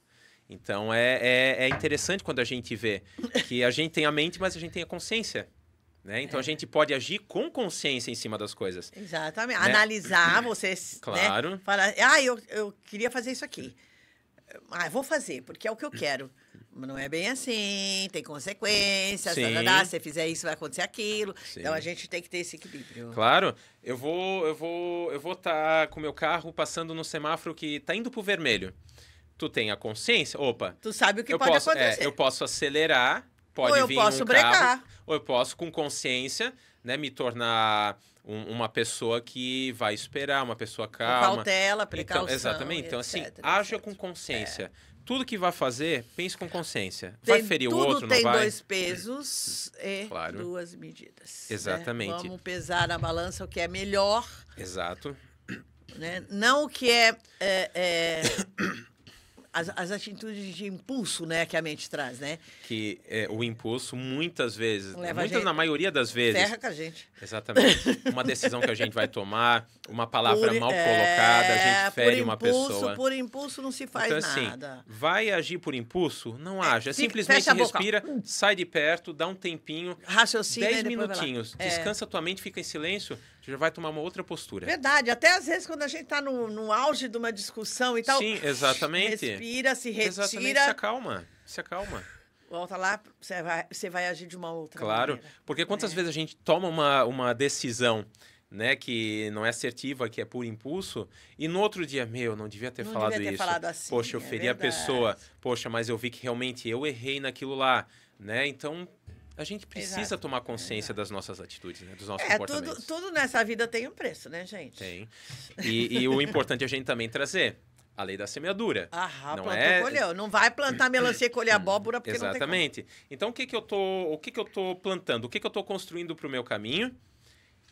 Então, é interessante quando a gente vê que a gente tem a mente, mas a gente tem a consciência. Né? Então, a gente pode agir com consciência em cima das coisas.
Exatamente.
Né?
Analisar, você
Claro.
né? Falar, eu queria fazer isso aqui. Vou fazer, porque é o que eu quero. Mas não é bem assim, tem consequências.
Sim.
Se você fizer isso, vai acontecer aquilo.
Sim.
Então, a gente tem que ter esse equilíbrio.
Claro, eu vou estar com o meu carro passando no semáforo que tá indo pro vermelho. Tu tem a consciência? Opa,
Tu sabe o que
eu
pode
posso,
acontecer.
eu posso acelerar, pode
Ou eu
vir
posso
um
brecar.
carro, ou eu posso, com consciência, né, me tornar uma pessoa que vai esperar, uma pessoa
Com
calma.
cautela, precaução.
Então, exatamente. Então, assim,
etc,
haja
etc.
com consciência. Tudo que vai fazer, pense com consciência. Vai ferir o
tudo
outro, não
tem
vai?
2 pesos e
Claro.
2 medidas. né?
Exatamente.
Vamos pesar na balança o que é melhor,
Exato.
né? Não o que é as atitudes de impulso, né, que a mente traz, né?
Que o impulso, muitas vezes,
Leva
na maioria das vezes...
Ferra com a gente.
Exatamente. Uma decisão que a gente vai tomar, uma palavra mal colocada, a gente fere uma pessoa.
Por impulso não se faz
então, assim,
nada.
vai agir por impulso? Não haja. Simplesmente
fecha a boca.
respira, sai de perto, dá um tempinho,
Raciocínio.
10 minutinhos. Descansa tua mente, fica em silêncio, tu já vai tomar uma outra postura.
Verdade. Até às vezes quando a gente tá no auge de uma discussão e tal...
Sim, exatamente.
Respira, se retira...
Exatamente, se acalma.
Volta lá, você vai agir de uma outra
maneira. Claro, porque quantas vezes a gente toma uma decisão, né, que não é assertiva, que é por impulso, e no outro dia, não devia ter falado isso.
Assim,
poxa, eu feri a pessoa. Poxa, mas eu vi que realmente eu errei naquilo lá, né? Então, a gente precisa tomar consciência das nossas atitudes, né, dos nossos comportamentos.
Tudo nessa vida tem um preço, né, gente?
Tem. E o importante é a gente também trazer a lei da semeadura.
Não colheu. Não vai plantar melancia e colher abóbora porque
exatamente.
Não tem como.
Então, o que que eu tô plantando? O que que eu tô construindo para o meu caminho?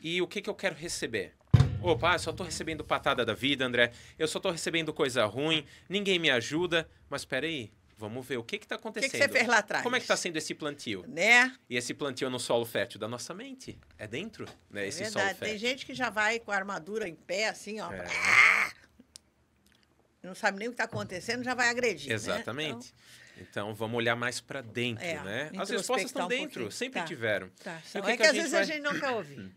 E o que que eu quero receber? Opa, eu só tô recebendo patada da vida, André. Eu só tô recebendo coisa ruim. Ninguém me ajuda. Mas espera aí. Vamos ver o que está acontecendo.
O que você fez lá atrás?
Como é que está sendo esse plantio?
Né?
E esse plantio no solo fértil da nossa mente. É dentro, né? Esse solo fértil.
Tem gente que já vai com a armadura em pé, assim, ó. Não sabe nem o que está acontecendo, já vai agredir.
Exatamente. Né? Então, vamos olhar mais para dentro, né? As respostas estão dentro, sempre tiveram.
É que às vezes a gente não quer ouvir.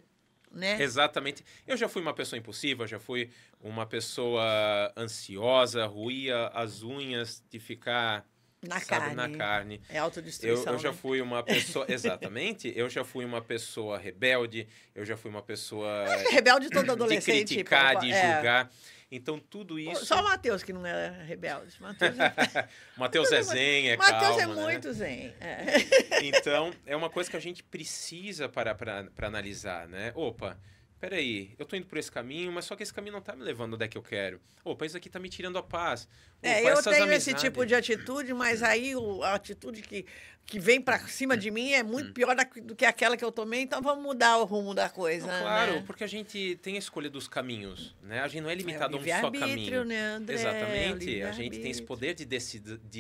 Né?
Exatamente. Eu já fui uma pessoa impulsiva, já fui uma pessoa ansiosa, roía as unhas de ficar na carne.
É autodestruição.
Eu já fui uma pessoa... Exatamente. Eu já fui uma pessoa rebelde, eu já fui uma pessoa...
rebelde todo adolescente.
De criticar, de julgar. Então, tudo isso...
Só o Matheus que não é rebelde.
Matheus é zen, é calmo,
Matheus é muito zen.
Então, é uma coisa que a gente precisa para analisar, né? Opa, peraí, eu tô indo por esse caminho, mas só que esse caminho não tá me levando onde é que eu quero. Opa, isso aqui tá me tirando a paz. Opa,
eu tenho esse tipo de atitude, mas aí a atitude que vem para cima de mim é muito pior do que aquela que eu tomei, então vamos mudar o rumo da coisa.
Não, claro,
né?
Porque a gente tem a escolha dos caminhos, né? A gente não é limitado a um só caminho.
Né, André?
Exatamente. A gente tem esse poder de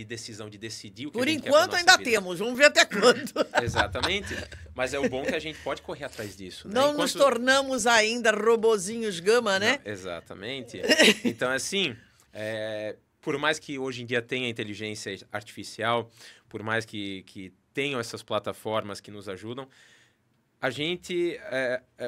decisão, de decidir o que
Por
a gente
enquanto
quer
ainda temos, vamos ver até quando.
Exatamente. Mas é o bom que a gente pode correr atrás disso.
Não nos tornamos ainda robozinhos gama, né?
Não, exatamente. Então, assim, por mais que hoje em dia tenha inteligência artificial, por mais que tenham essas plataformas que nos ajudam, a gente,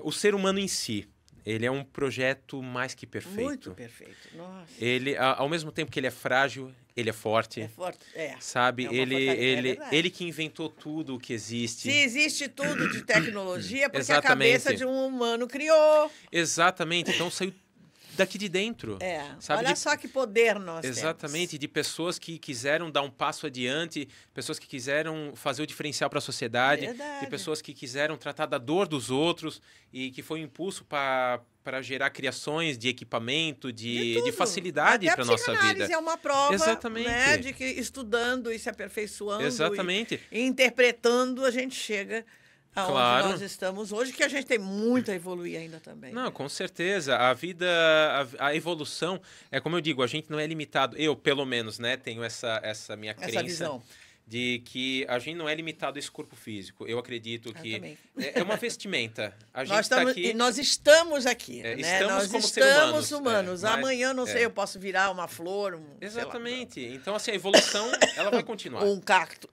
o ser humano em si, ele é um projeto mais que perfeito.
Muito perfeito, nossa.
Ele, ao mesmo tempo que ele é frágil, ele é forte.
É forte,
sabe? Ele que inventou tudo o que existe.
Se existe tudo de tecnologia, porque a cabeça de um humano criou.
Exatamente. Então saiu daqui de dentro. Sabe?
Olha só que poder nós
Exatamente,
temos.
De pessoas que quiseram dar um passo adiante, pessoas que quiseram fazer o diferencial para a sociedade,
Verdade.
de pessoas que quiseram tratar da dor dos outros e que foi um impulso para gerar criações de equipamento, de facilidade para a nossa vida.
É uma prova.
Exatamente.
Né, de que estudando e se aperfeiçoando
Exatamente.
E interpretando, a gente chega aonde nós estamos hoje, que a gente tem muito a evoluir ainda também.
Não, com certeza. A vida, a evolução, é como eu digo, a gente não é limitado. Eu, pelo menos, né, tenho essa minha crença
visão
de que a gente não é limitado a esse corpo físico. Eu acredito que é uma vestimenta. A gente está aqui.
Nós estamos aqui. Né?
Estamos
nós
como
estamos
humanos.
Amanhã, não sei, eu posso virar uma flor.
Exatamente. Então, assim, a evolução, ela vai continuar.
Ou um cacto.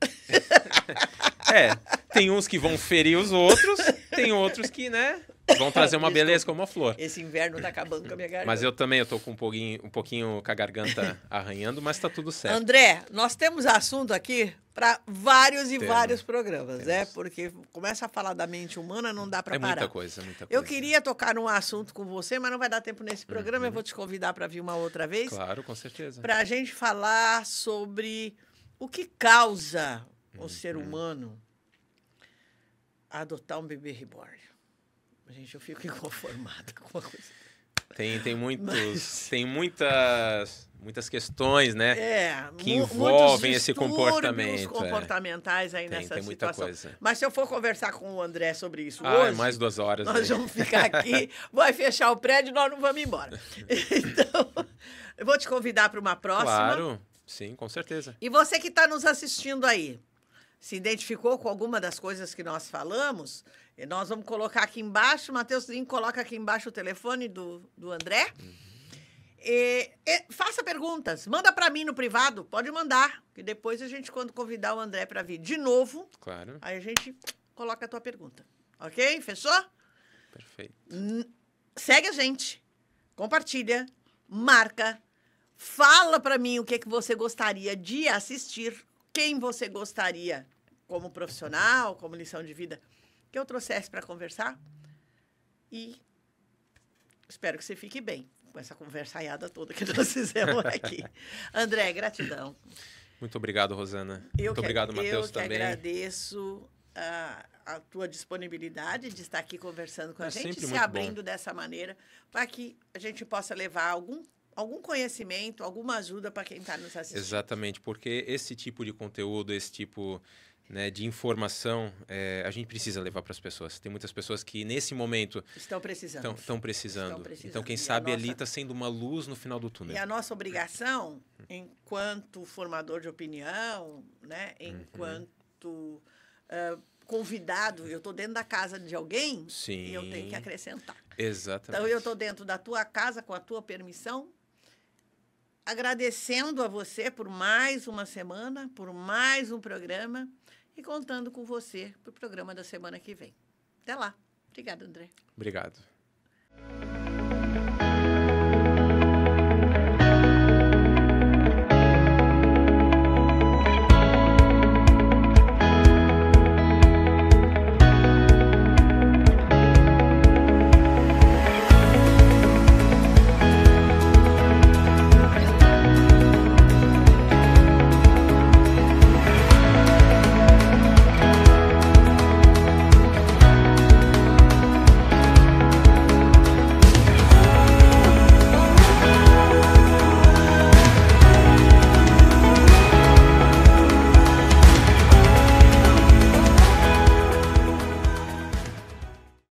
Tem uns que vão ferir os outros, tem outros que, né, vão trazer uma beleza como a flor.
Esse inverno tá acabando com a minha garganta.
Mas eu também, eu tô com um pouquinho com a garganta arranhando, mas tá tudo certo.
André, nós temos assunto aqui para vários e vários programas, né? Porque começa a falar da mente humana, não dá para parar.
Muita coisa, muita coisa.
Eu queria tocar num assunto com você, mas não vai dar tempo nesse programa. Eu vou te convidar para vir uma outra vez.
Claro, com certeza.
Para a gente falar sobre o que causa o ser humano a adotar um bebê reborn. Gente, eu fico inconformada com a coisa.
Tem muitas questões, né? Que envolvem esse comportamento.
Comportamentais aí nessa
tem muita
situação.
Coisa.
Mas se eu for conversar com o André sobre isso hoje...
mais 2 horas.
Nós vamos ficar aqui, vai fechar o prédio e nós não vamos embora. Então, eu vou te convidar para uma próxima.
Claro. Sim, com certeza.
E você que está nos assistindo aí, se identificou com alguma das coisas que nós falamos? E nós vamos colocar aqui embaixo, Matheusinho, coloca aqui embaixo o telefone do André. Faça perguntas, manda para mim no privado, pode mandar, que depois a gente, quando convidar o André para vir de novo,
Claro.
aí a gente coloca a tua pergunta, ok? Fechou?
Perfeito.
Segue a gente, compartilha, marca, fala para mim o que você gostaria de assistir, quem você gostaria como profissional, como lição de vida, que eu trouxesse para conversar, e espero que você fique bem com essa conversaiada toda que nós fizemos aqui. André, gratidão.
Muito obrigado, Rosana. Muito obrigado, Matheus, também.
Eu que agradeço a tua disponibilidade de estar aqui conversando com a gente, se abrindo dessa maneira, para que a gente possa levar algum conhecimento, alguma ajuda para quem está nos assistindo.
Exatamente, porque esse tipo de conteúdo, esse tipo, né, de informação, a gente precisa levar para as pessoas. Tem muitas pessoas que, nesse momento...
Estão precisando.
Estão precisando. Então, quem sabe ali está sendo uma luz no final do túnel.
E a nossa obrigação, enquanto formador de opinião, né, enquanto convidado, eu estou dentro da casa de alguém.
Sim.
E eu tenho que acrescentar.
Exatamente.
Então, eu estou dentro da tua casa, com a tua permissão, agradecendo a você por mais uma semana, por mais um programa e contando com você para o programa da semana que vem. Até lá. Obrigada, André.
Obrigado.